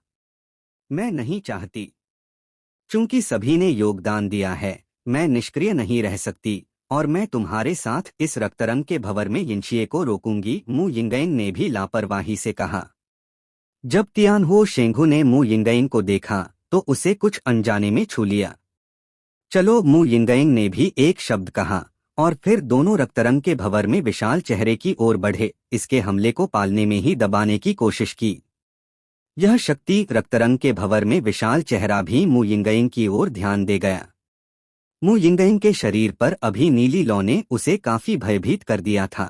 मैं नहीं चाहती। चूंकि सभी ने योगदान दिया है, मैं निष्क्रिय नहीं रह सकती, और मैं तुम्हारे साथ इस रक्तरंग के भंवर में यिनशिए को रोकूंगी, मु यिंगयिंग ने भी लापरवाही से कहा। जब तियानहुओ शेंगू ने मु यिंगयिंग को देखा तो उसे कुछ अनजाने में छू लिया। चलो, मु यिंगयिंग ने भी एक शब्द कहा, और फिर दोनों रक्तरंग के भंवर में विशाल चेहरे की ओर बढ़े, इसके हमले को पालने में ही दबाने की कोशिश की। यह शक्ति रक्तरंग के भंवर में विशाल चेहरा भी मु यिंगयिंग की ओर ध्यान दे गया। मु यिंगयिंग के शरीर पर अभी नीली लौ ने उसे काफी भयभीत कर दिया था।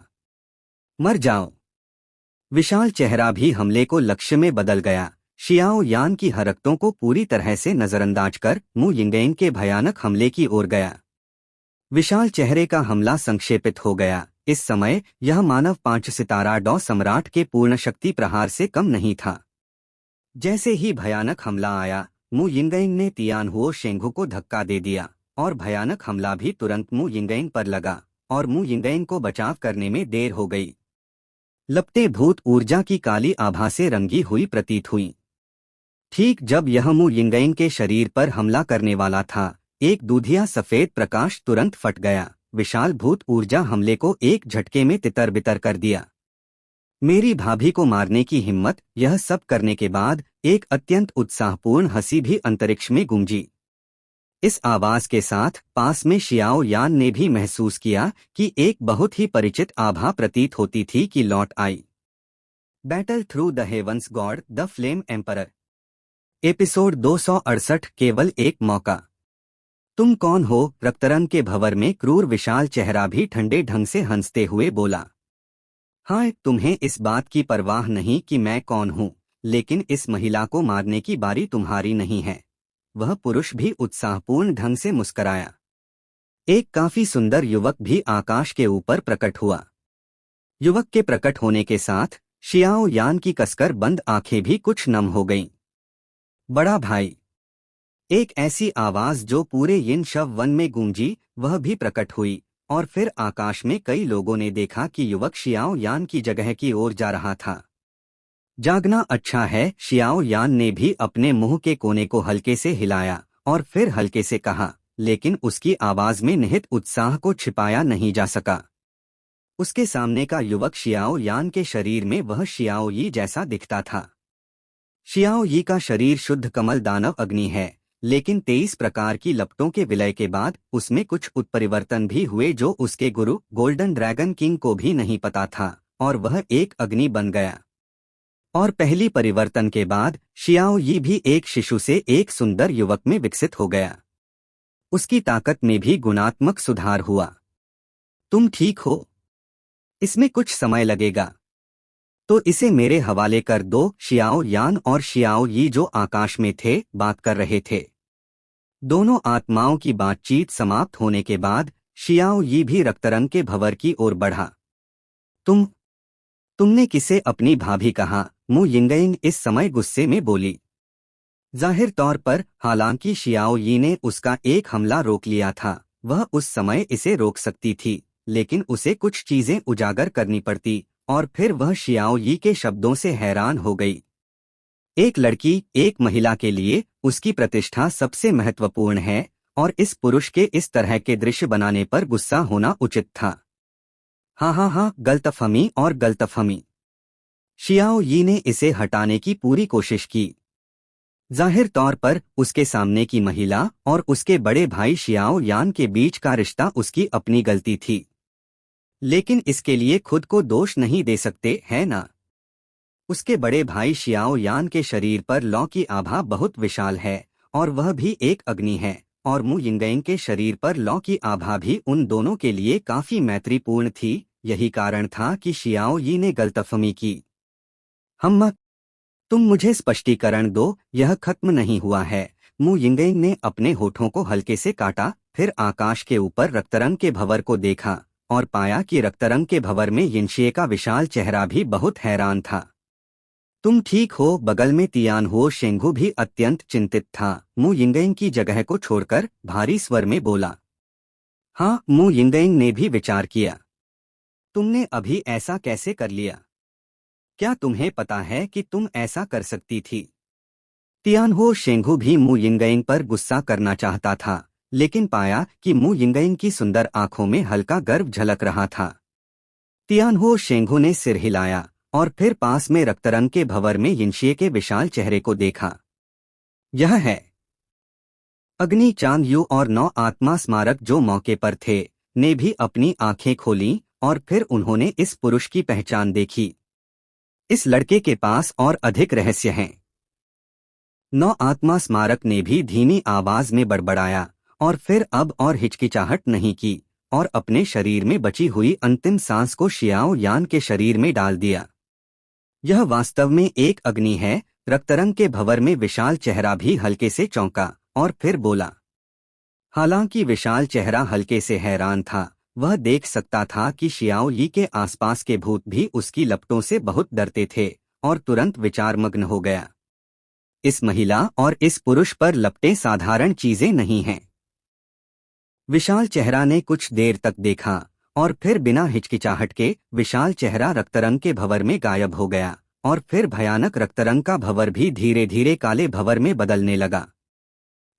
मर जाओ। विशाल चेहरा भी हमले को लक्ष्य में बदल गया। शियाओ यान की हरकतों को पूरी तरह से नजरअंदाज कर मु यिंगयिंग के भयानक हमले की ओर गया। विशाल चेहरे का हमला संक्षेपित हो गया। इस समय यह मानव 5 सितारा डॉ सम्राट के पूर्ण शक्ति प्रहार से कम नहीं था। जैसे ही भयानक हमला आया, मु यिंगयिंग ने तियानहुओ शेंगू को धक्का दे दिया, और भयानक हमला भी तुरंत मु यिंगयिंग पर लगा, और मु यिंगयिंग को बचाव करने में देर हो गई। लपटें भूत ऊर्जा की काली आभा से रंगी हुई प्रतीत हुई। ठीक जब यह मु यिंगयिंग के शरीर पर हमला करने वाला था, एक दूधिया सफेद प्रकाश तुरंत फट गया। विशाल भूत ऊर्जा हमले को एक झटके में तितर बितर कर दिया। मेरी भाभी को मारने की हिम्मत! यह सब करने के बाद एक अत्यंत उत्साहपूर्ण हंसी भी अंतरिक्ष में गूंजी। इस आवाज के साथ पास में शियाओ यान ने भी महसूस किया कि एक बहुत ही परिचित आभा प्रतीत होती थी कि लौट आई। Battle through the heavens god the flame emperor, episode 268, केवल एक मौका। तुम कौन हो? रक्तरंग के भंवर में क्रूर विशाल चेहरा भी ठंडे ढंग से हंसते हुए बोला। हाँ, तुम्हें इस बात की परवाह नहीं कि मैं कौन हूँ, लेकिन इस महिला को मारने की बारी तुम्हारी नहीं है। वह पुरुष भी उत्साहपूर्ण ढंग से मुस्कराया। एक काफी सुंदर युवक भी आकाश के ऊपर प्रकट हुआ। युवक के प्रकट होने के साथ शियाओ यान की कसकर बंद आंखें भी कुछ नम हो गईं। बड़ा भाई! एक ऐसी आवाज जो पूरे यिन शव वन में गूंजी, वह भी प्रकट हुई, और फिर आकाश में कई लोगों ने देखा कि युवक शियाओ यान की जगह की ओर जा रहा था। जागना अच्छा है, शियाओ यान ने भी अपने मुंह के कोने को हल्के से हिलाया, और फिर हल्के से कहा, लेकिन उसकी आवाज में निहित उत्साह को छिपाया नहीं जा सका। उसके सामने का युवक शियाओ यान के शरीर में वह शियाओ यी जैसा दिखता था। शियाओ यी का शरीर शुद्ध कमल दानव अग्नि है, लेकिन 23 प्रकार की लपटों के विलय के बाद उसमें कुछ उत्परिवर्तन भी हुए जो उसके गुरु गोल्डन ड्रैगन किंग को भी नहीं पता था, और वह एक अग्नि बन गया। और पहली परिवर्तन के बाद शियाओ यी भी एक शिशु से एक सुंदर युवक में विकसित हो गया। उसकी ताकत में भी गुणात्मक सुधार हुआ। तुम ठीक हो? इसमें कुछ समय लगेगा, तो इसे मेरे हवाले कर दो। शियाओ यान और शियाओ यी जो आकाश में थे बात कर रहे थे। दोनों आत्माओं की बातचीत समाप्त होने के बाद शियाओ यी भी रक्तरंग के भंवर की ओर बढ़ा। तुमने किसे अपनी भाभी कहा? मु यिंगयिंग इस समय गुस्से में बोली। जाहिर तौर पर, हालांकि शियाओ यी ने उसका एक हमला रोक लिया था, वह उस समय इसे रोक सकती थी, लेकिन उसे कुछ चीजें उजागर करनी पड़ती, और फिर वह शियाओ यी के शब्दों से हैरान हो गई। एक लड़की, एक महिला के लिए उसकी प्रतिष्ठा सबसे महत्वपूर्ण है, और इस पुरुष के इस तरह के दृश्य बनाने पर गुस्सा होना उचित था। हाँ, गलतफहमी और गलतफहमी। शियाओ यी ने इसे हटाने की पूरी कोशिश की। जाहिर तौर पर उसके सामने की महिला और उसके बड़े भाई शियाओ यान के बीच का रिश्ता उसकी अपनी गलती थी, लेकिन इसके लिए खुद को दोष नहीं दे सकते, है ना? उसके बड़े भाई शियाओ यान के शरीर पर लौ की आभा बहुत विशाल है और वह भी एक अग्नि है, और मु यिंगयंग के शरीर पर लौ की आभा भी उन दोनों के लिए काफी मैत्रीपूर्ण थी। यही कारण था कि शियाओ यी ने गलतफहमी की। हम तुम मुझे स्पष्टीकरण दो, यह खत्म नहीं हुआ है। मु यिंगयंग ने अपने होठों को हल्के से काटा, फिर आकाश के ऊपर रक्तरंग के भंवर को देखा और पाया कि रक्तरंग के भंवर में यिनशिए का विशाल चेहरा भी बहुत हैरान था। तुम ठीक हो? बगल में तियानहुओ शेंगू भी अत्यंत चिंतित था। मु यिंगयंग की जगह को छोड़कर भारी स्वर में बोला। हाँ, मु यिंगयंग ने भी विचार किया। तुमने अभी ऐसा कैसे कर लिया? क्या तुम्हें पता है कि तुम ऐसा कर सकती थी? तियानहुओ शेंगू भी मु यिंगयंग पर गुस्सा करना चाहता था, लेकिन पाया कि मु यिंगयंग की सुंदर आंखों में हल्का गर्व झलक रहा था। तियानहुओ शेंगू ने सिर हिलाया और फिर पास में रक्तरंग के भंवर में यिनशिए के विशाल चेहरे को देखा। यह है अग्नि। चांग यू और नौ आत्मा स्मारक जो मौके पर थे ने भी अपनी आंखें खोलीं और फिर उन्होंने इस पुरुष की पहचान देखी। इस लड़के के पास और अधिक रहस्य हैं। नौ आत्मा स्मारक ने भी धीमी आवाज में बड़बड़ाया और फिर अब और हिचकिचाहट नहीं की और अपने शरीर में बची हुई अंतिम सांस को शियाओ यान के शरीर में डाल दिया। यह वास्तव में एक अग्नि है। रक्तरंग के भंवर में विशाल चेहरा भी हल्के से चौंका और फिर बोला। हालांकि विशाल चेहरा हल्के से हैरान था, वह देख सकता था कि शियाओ यी के आसपास के भूत भी उसकी लपटों से बहुत डरते थे और तुरंत विचारमग्न हो गया। इस महिला और इस पुरुष पर लपटें साधारण चीजें नहीं हैं। विशाल चेहरा ने कुछ देर तक देखा और फिर बिना हिचकिचाहट के विशाल चेहरा रक्तरंग के भंवर में गायब हो गया और फिर भयानक रक्तरंग का भंवर भी धीरे धीरे काले भंवर में बदलने लगा।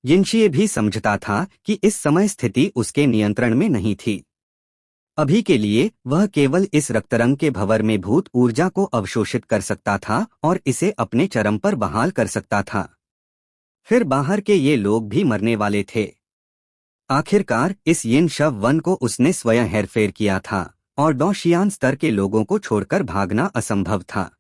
यिनशिए भी समझता था कि इस समय स्थिति उसके नियंत्रण में नहीं थी। अभी के लिए वह केवल इस रक्तरंग के भंवर में भूत ऊर्जा को अवशोषित कर सकता था और इसे अपने चरम पर बहाल कर सकता था। फिर बाहर के ये लोग भी मरने वाले थे। आखिरकार इस यिन शव वन को उसने स्वयं हेरफेर किया था और डोशियान स्तर के लोगों को छोड़कर भागना असंभव था।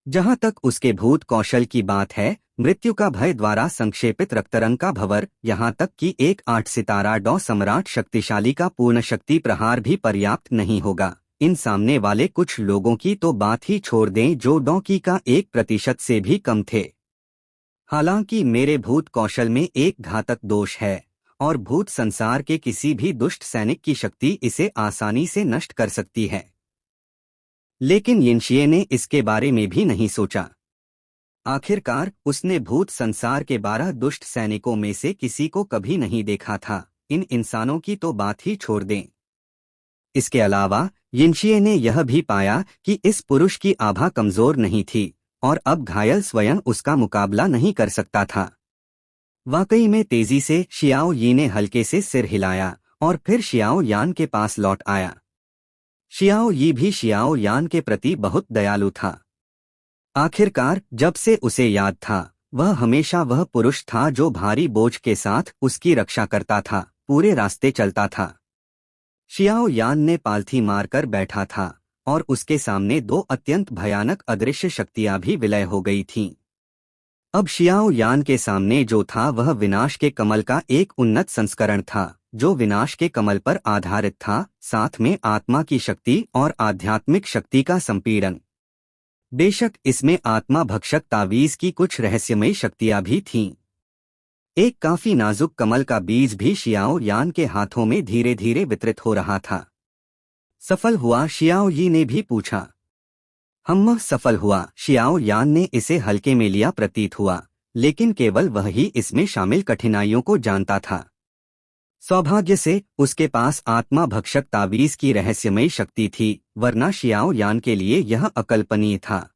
जहां तक उसके भूत कौशल की बात है, मृत्यु का भय द्वारा संक्षेपित रक्तरंग का भंवर, यहाँ तक कि एक 8 सितारा डॉ सम्राट शक्तिशाली का पूर्ण शक्ति प्रहार भी पर्याप्त नहीं होगा। इन सामने वाले कुछ लोगों की तो बात ही छोड़ दें जो डॉ की का 1% से भी कम थे। हालांकि मेरे भूत कौशल में एक घातक दोष है और भूत संसार के किसी भी दुष्ट सैनिक की शक्ति इसे आसानी से नष्ट कर सकती है। लेकिन यिनशिए ने इसके बारे में भी नहीं सोचा। आखिरकार उसने भूत संसार के 12 दुष्ट सैनिकों में से किसी को कभी नहीं देखा था। इन इंसानों की तो बात ही छोड़ दें। इसके अलावा यिनशिए ने यह भी पाया कि इस पुरुष की आभा कमजोर नहीं थी और अब घायल स्वयं उसका मुकाबला नहीं कर सकता था। वाकई में तेजी से शियाओ यी ने हल्के से सिर हिलाया और फिर शियाओ यान के पास लौट आया। शियाओ यी भी शियाओ यान के प्रति बहुत दयालु था। आखिरकार जब से उसे याद था, वह हमेशा वह पुरुष था जो भारी बोझ के साथ उसकी रक्षा करता था, पूरे रास्ते चलता था। शियाओ यान ने पालथी मारकर बैठा था और उसके सामने 2 अत्यंत भयानक अदृश्य शक्तियां भी विलय हो गई थीं। अब शियाओ यान के सामने जो था वह विनाश के कमल का एक उन्नत संस्करण था, जो विनाश के कमल पर आधारित था, साथ में आत्मा की शक्ति और आध्यात्मिक शक्ति का संपीड़न। बेशक इसमें आत्मा भक्षक तावीज की कुछ रहस्यमयी शक्तियां भी थीं। एक काफी नाजुक कमल का बीज भी शियाओ यान के हाथों में धीरे धीरे वितरित हो रहा था। सफल हुआ? शियाओ यी ने भी पूछा। हम सफल हुआ, शियाओ यान ने इसे हल्के में लिया प्रतीत हुआ, लेकिन केवल वह ही इसमें शामिल कठिनाइयों को जानता था। सौभाग्य से उसके पास आत्मा भक्षक तावीज की रहस्यमयी शक्ति थी, वरना शियाओ यान के लिए यह अकल्पनीय था।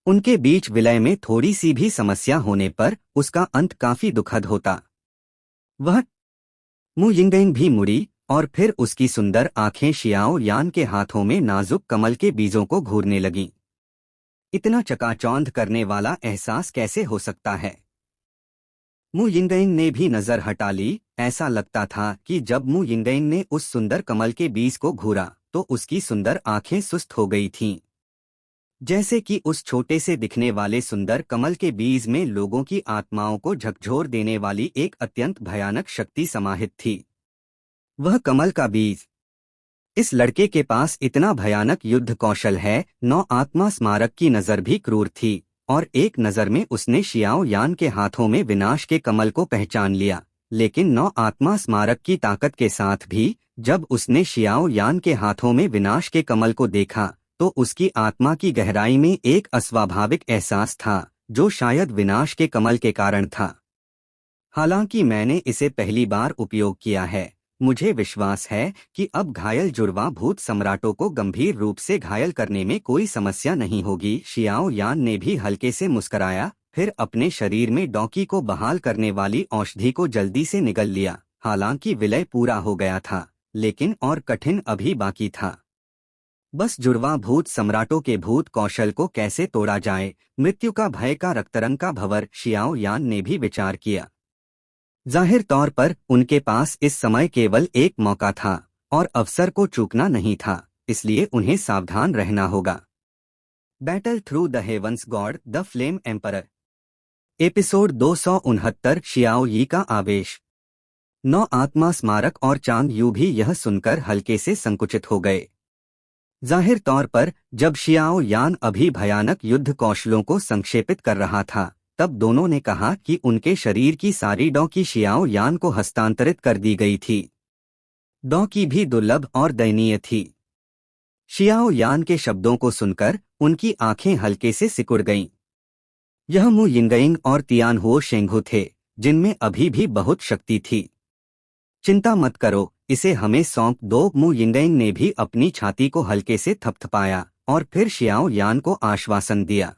उनके बीच विलय में थोड़ी सी भी समस्या होने पर उसका अंत काफी दुखद होता। वह मु यिंगयंग भी मुड़ी और फिर उसकी सुंदर आंखें शियाओ यान के हाथों में नाजुक कमल के बीजों को घूरने लगीं। इतना चकाचौंध करने वाला एहसास कैसे हो सकता है? मु यिंगयंग ने भी नजर हटा ली। ऐसा लगता था कि जब मु यिंगयंग ने उस सुंदर कमल के बीज को घूरा तो उसकी सुंदर आंखें सुस्त हो गई थीं। जैसे कि उस छोटे से दिखने वाले सुंदर कमल के बीज में लोगों की आत्माओं को झकझोर देने वाली एक अत्यंत भयानक शक्ति समाहित थी। वह कमल का बीज। इस लड़के के पास इतना भयानक युद्ध कौशल है। नौ आत्मा स्मारक की नजर भी क्रूर थी और एक नजर में उसने शियाओ यान के हाथों में विनाश के कमल को पहचान लिया। लेकिन नौ आत्मा स्मारक की ताकत के साथ भी जब उसने शियाओ यान के हाथों में विनाश के कमल को देखा तो उसकी आत्मा की गहराई में एक अस्वाभाविक एहसास था जो शायद विनाश के कमल के कारण था। हालांकि मैंने इसे पहली बार उपयोग किया है, मुझे विश्वास है कि अब घायल जुड़वा भूत सम्राटों को गंभीर रूप से घायल करने में कोई समस्या नहीं होगी। शियाओ यान ने भी हल्के से मुस्कराया, फिर अपने शरीर में डॉकी को बहाल करने वाली औषधि को जल्दी से निगल लिया। हालांकि विलय पूरा हो गया था, लेकिन और कठिन अभी बाकी था। बस जुड़वा भूत सम्राटों के भूत कौशल को कैसे तोड़ा जाए। मृत्यु का भय का रक्तरंग का भंवर शियाओ यान ने भी विचार किया। जाहिर तौर पर उनके पास इस समय केवल एक मौका था और अवसर को चूकना नहीं था, इसलिए उन्हें सावधान रहना होगा। Battle through the heavens god the flame emperor. Episode 269 Xiao Yi का आवेश। नौ आत्मा स्मारक और चांग यू भी यह सुनकर हल्के से संकुचित हो गए। जाहिर तौर पर जब शियाओ यान अभी भयानक युद्ध कौशलों को संक्षेपित कर रहा था तब दोनों ने कहा कि उनके शरीर की सारी डॉ की शियाओ यान को हस्तांतरित कर दी गई थी। डॉ की भी दुर्लभ और दयनीय थी। शियाओ यान के शब्दों को सुनकर उनकी आंखें हल्के से सिकुड़ गईं। यह मु यिंगयिंग और तियानहुओ शेंगहू थे जिनमें अभी भी बहुत शक्ति थी। चिंता मत करो, इसे हमें सौंप दो। मु यिंगयिंग ने भी अपनी छाती को हल्के से थपथपाया और फिर शियाओ यान को आश्वासन दिया।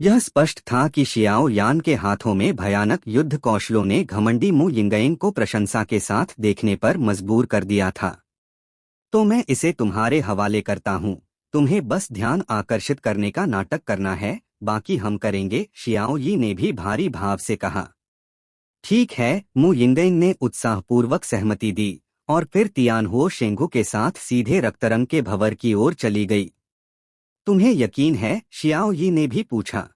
यह स्पष्ट था कि शियाओ यान के हाथों में भयानक युद्ध कौशलों ने घमंडी मु यिंगयिंग को प्रशंसा के साथ देखने पर मजबूर कर दिया था। तो मैं इसे तुम्हारे हवाले करता हूँ, तुम्हें बस ध्यान आकर्षित करने का नाटक करना है, बाकी हम करेंगे। शियाओ यी ने भी भारी भाव से कहा। ठीक है, मु यिंगयिंग ने उत्साहपूर्वक सहमति दी और फिर तियानहुओ शेंगहू के साथ सीधे रक्तरंग के भंवर की ओर चली गई। तुम्हें यकीन है? शियाओ यी ने भी पूछा।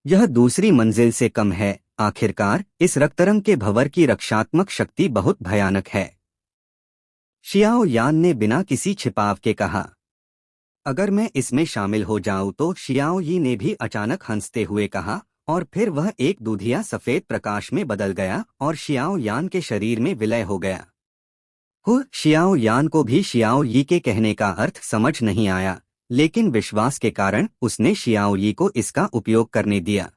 यह दूसरी मंजिल से कम है। आखिरकार इस रक्तरंग के भंवर की रक्षात्मक शक्ति बहुत भयानक है, शियाओ यान ने बिना किसी छिपाव के कहा। अगर मैं इसमें शामिल हो जाऊं तो? शियाओ यी ने भी अचानक हंसते हुए कहा और फिर वह एक दूधिया सफेद प्रकाश में बदल गया और शियाओ यान के शरीर में विलय हो गया। शियाओ यान को भी शियाओ यी के कहने का अर्थ समझ नहीं आया, लेकिन विश्वास के कारण उसने शियाओ यी को इसका उपयोग करने दिया।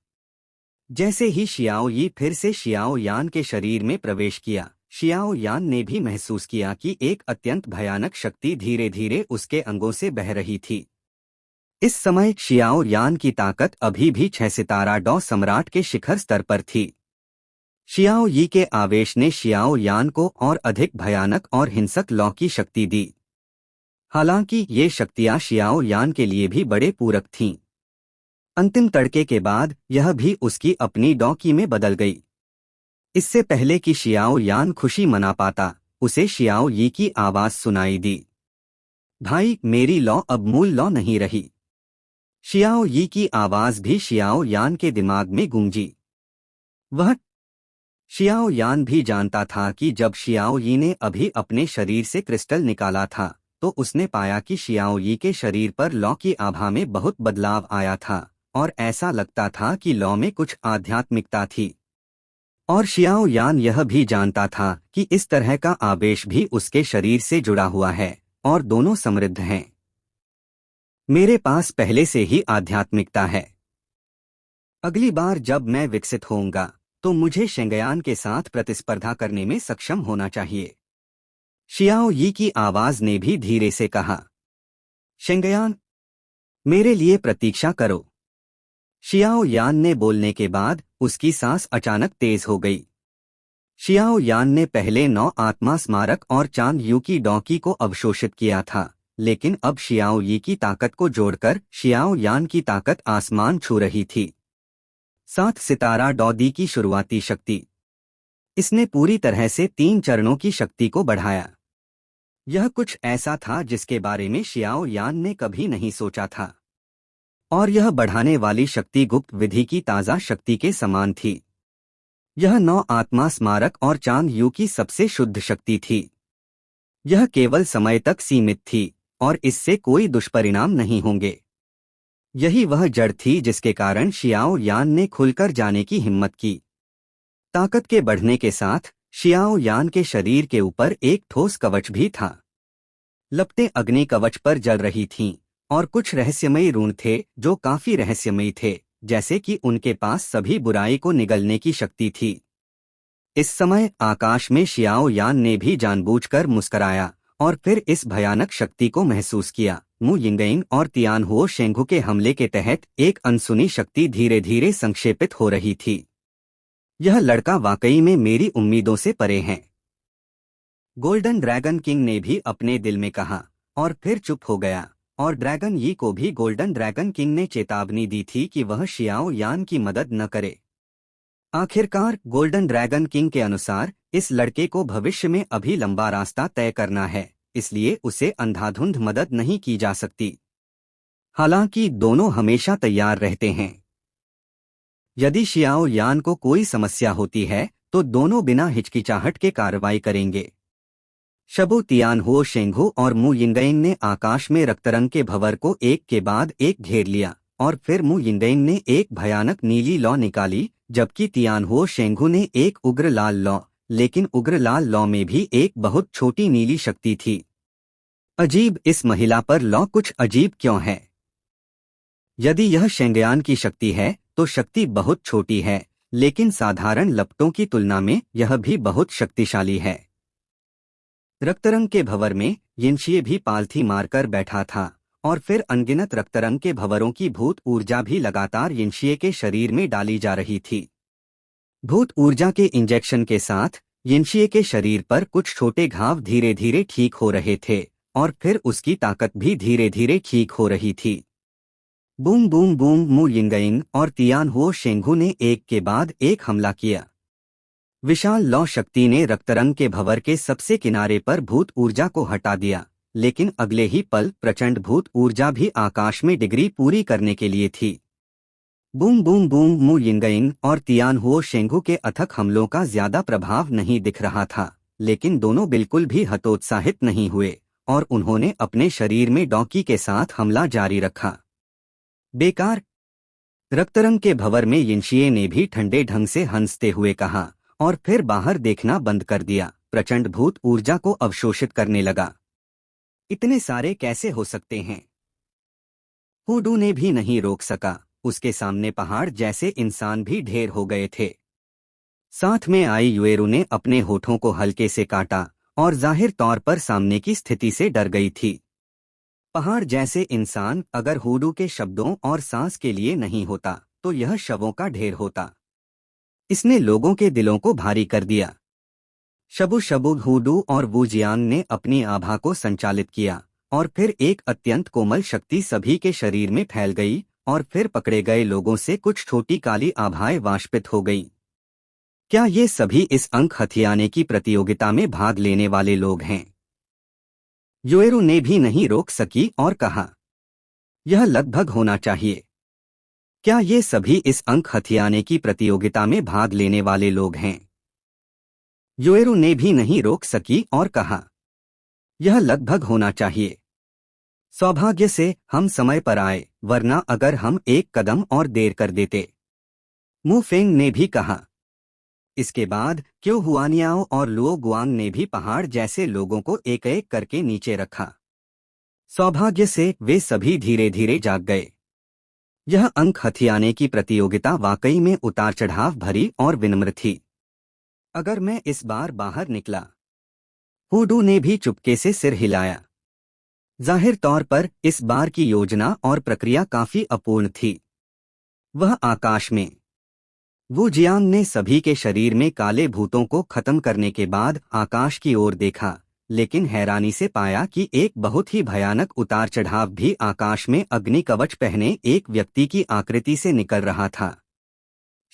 जैसे ही शियाओ यी फिर से शियाओ यान के शरीर में प्रवेश किया, शियाओ यान ने भी महसूस किया कि एक अत्यंत भयानक शक्ति धीरे धीरे उसके अंगों से बह रही थी। इस समय शियाओ यान की ताकत अभी भी 6 सितारा डॉ सम्राट के शिखर स्तर पर थी। शियाओ यी के आवेश ने शियाओ यान को और अधिक भयानक और हिंसक लौ की शक्ति दी। हालांकि ये शक्तियां शियाओ यान के लिए भी बड़े पूरक थीं। अंतिम तड़के के बाद यह भी उसकी अपनी डॉकी में बदल गई। इससे पहले कि शियाओ यान खुशी मना पाता, उसे शियाओ यी की आवाज सुनाई दी। भाई, मेरी लौ अब मूल लौ नहीं रही। शियाओ यी की आवाज भी शियाओ यान के दिमाग में गूंजी। वह शियाओ यान भी जानता था कि जब शियाओ यी ने अभी अपने शरीर से क्रिस्टल निकाला था तो उसने पाया कि शियाओ यी के शरीर पर लौ की आभा में बहुत बदलाव आया था और ऐसा लगता था कि लौ में कुछ आध्यात्मिकता थी। और शियाओ यान यह भी जानता था कि इस तरह का आवेश भी उसके शरीर से जुड़ा हुआ है और दोनों समृद्ध हैं। मेरे पास पहले से ही आध्यात्मिकता है। अगली बार जब मैं विकसित होऊंगा तो मुझे शेंगयान के साथ प्रतिस्पर्धा करने में सक्षम होना चाहिए। शियाओ यी की आवाज ने भी धीरे से कहा। शेंगयान, मेरे लिए प्रतीक्षा करो। शियाओ यान ने बोलने के बाद उसकी सांस अचानक तेज हो गई। शियाओ यान ने पहले 9 आत्मा स्मारक और चांग यू की डॉकी को अवशोषित किया था, लेकिन अब शियाओ यी की ताकत को जोड़कर शियाओ यान की ताकत आसमान छू रही थी। 7 सितारा डॉ दी की शुरुआती शक्ति। इसने पूरी तरह से 3 चरणों की शक्ति को बढ़ाया। यह कुछ ऐसा था जिसके बारे में शियाओ यान ने कभी नहीं सोचा था। और यह बढ़ाने वाली शक्ति गुप्त विधि की ताज़ा शक्ति के समान थी। यह 9 आत्मा स्मारक और चांद यू की सबसे शुद्ध शक्ति थी। यह केवल समय तक सीमित थी और इससे कोई दुष्परिणाम नहीं होंगे। यही वह जड़ थी जिसके कारण शियाओ यान ने खुलकर जाने की हिम्मत की। ताकत के बढ़ने के साथ शियाओ यान के शरीर के ऊपर एक ठोस कवच भी था। लपटें अग्नि कवच पर जल रही थीं और कुछ रहस्यमयी ऋण थे जो काफी रहस्यमयी थे, जैसे कि उनके पास सभी बुराई को निगलने की शक्ति थी। इस समय आकाश में शियाओ यान ने भी जानबूझकर मुस्कराया और फिर इस भयानक शक्ति को महसूस किया। मु यिंगयिंग और तियानहुओ शेंगू के हमले के तहत एक अनसुनी शक्ति धीरे धीरे संक्षेपित हो रही थी। यह लड़का वाकई में मेरी उम्मीदों से परे है, गोल्डन ड्रैगन किंग ने भी अपने दिल में कहा और फिर चुप हो गया। और ड्रैगन यी को भी गोल्डन ड्रैगन किंग ने चेतावनी दी थी कि वह शियाओ यान की मदद न करे। आखिरकार गोल्डन ड्रैगन किंग के अनुसार इस लड़के को भविष्य में अभी लंबा रास्ता तय करना है, इसलिए उसे अंधाधुंध मदद नहीं की जा सकती। हालांकि दोनों हमेशा तैयार रहते हैं। यदि शियाओ यान को कोई समस्या होती है तो दोनों बिना हिचकिचाहट के कार्रवाई करेंगे। शबू तियानहुओ शेंगू और मु यिंगयिंग ने आकाश में रक्तरंग के भंवर को एक के बाद एक घेर लिया और फिर मु यिंगयिंग ने एक भयानक नीली लौ निकाली, जबकि तियानहुओ शेंगू ने एक उग्र लाल लौ, लेकिन उग्र लाल लौ में भी एक बहुत छोटी नीली शक्ति थी। अजीब, इस महिला पर लौ कुछ अजीब क्यों है? यदि यह शेंगयान की शक्ति है तो शक्ति बहुत छोटी है, लेकिन साधारण लपटों की तुलना में यह भी बहुत शक्तिशाली है। रक्तरंग के भंवर में यिनशिए भी पालथी मारकर बैठा था और फिर अनगिनत रक्तरंग के भंवरों की भूत ऊर्जा भी लगातार यिनशिए के शरीर में डाली जा रही थी। भूत ऊर्जा के इंजेक्शन के साथ यिनशिए के शरीर पर कुछ छोटे घाव धीरे धीरे ठीक हो रहे थे और फिर उसकी ताकत भी धीरे धीरे ठीक हो रही थी। बूम बूम बूम, मु यिंगयिंग और तियानहुओ शेंगू ने एक के बाद एक हमला किया। विशाल लौ शक्ति ने रक्तरंग के भंवर के सबसे किनारे पर भूत ऊर्जा को हटा दिया, लेकिन अगले ही पल प्रचंड भूत ऊर्जा भी आकाश में डिग्री पूरी करने के लिए थी। बूम बूम बूम, मु यिंगयिंग और तियानहुओ शेंगू के अथक हमलों का ज्यादा प्रभाव नहीं दिख रहा था, लेकिन दोनों बिल्कुल भी हतोत्साहित नहीं हुए और उन्होंने अपने शरीर में डॉकी के साथ हमला जारी रखा। बेकार, रक्तरंग के भंवर में यिनशिए ने भी ठंडे ढंग से हंसते हुए कहा और फिर बाहर देखना बंद कर दिया। प्रचंड भूत ऊर्जा को अवशोषित करने लगा। इतने सारे कैसे हो सकते हैं? हुडू ने भी नहीं रोक सका, उसके सामने पहाड़ जैसे इंसान भी ढेर हो गए थे। साथ में आई युएरू ने अपने होठों को हल्के से काटा और जाहिर तौर पर सामने की स्थिति से डर गई थी। पहाड़ जैसे इंसान अगर हुडू के शब्दों और सांस के लिए नहीं होता तो यह शवों का ढेर होता। इसने लोगों के दिलों को भारी कर दिया। शबू शबू, हुडू और वुजियांग ने अपनी आभा को संचालित किया और फिर एक अत्यंत कोमल शक्ति सभी के शरीर में फैल गई और फिर पकड़े गए लोगों से कुछ छोटी काली आभाएं वाष्पित हो गईं। क्या ये सभी इस अंक हथियाने की प्रतियोगिता में भाग लेने वाले लोग हैं? युएरू ने भी नहीं रोक सकी और कहा, यह लगभग होना चाहिए। क्या ये सभी इस अंक हथियाने की प्रतियोगिता में भाग लेने वाले लोग हैं? युएरू ने भी नहीं रोक सकी और कहा, यह लगभग होना चाहिए। सौभाग्य से हम समय पर आए, वरना अगर हम एक कदम और देर कर देते, मु फेंग ने भी कहा। इसके बाद क्यों हुआनियाओ और लुओ गुआंग ने भी पहाड़ जैसे लोगों को एक एक करके नीचे रखा। सौभाग्य से वे सभी धीरे धीरे जाग गए। यह अंक हथियाने की प्रतियोगिता वाकई में उतार चढ़ाव भरी और विनम्र थी। अगर मैं इस बार बाहर निकला, हुडू ने भी चुपके से सिर हिलाया। जाहिर तौर पर इस बार की योजना और प्रक्रिया काफी अपूर्ण थी। वह आकाश में वुजियांग ने सभी के शरीर में काले भूतों को खत्म करने के बाद आकाश की ओर देखा, लेकिन हैरानी से पाया कि एक बहुत ही भयानक उतार चढ़ाव भी आकाश में अग्नि कवच पहने एक व्यक्ति की आकृति से निकल रहा था।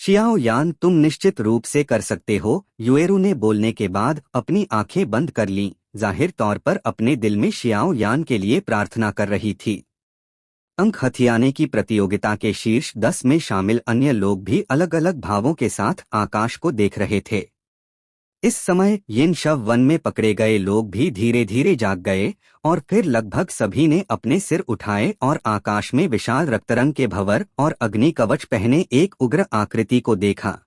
शियाओ यान, तुम निश्चित रूप से कर सकते हो, युएरू ने बोलने के बाद अपनी आंखें बंद कर लीं, जाहिर तौर पर अपने दिल में शियाओ यान के लिए प्रार्थना कर रही थी। अंक हथियाने की प्रतियोगिता के शीर्ष 10 में शामिल अन्य लोग भी अलग अलग भावों के साथ आकाश को देख रहे थे। इस समय यिन शव वन में पकड़े गए लोग भी धीरे धीरे जाग गए और फिर लगभग सभी ने अपने सिर उठाए और आकाश में विशाल रक्तरंग के भंवर और अग्नि कवच पहने एक उग्र आकृति को देखा।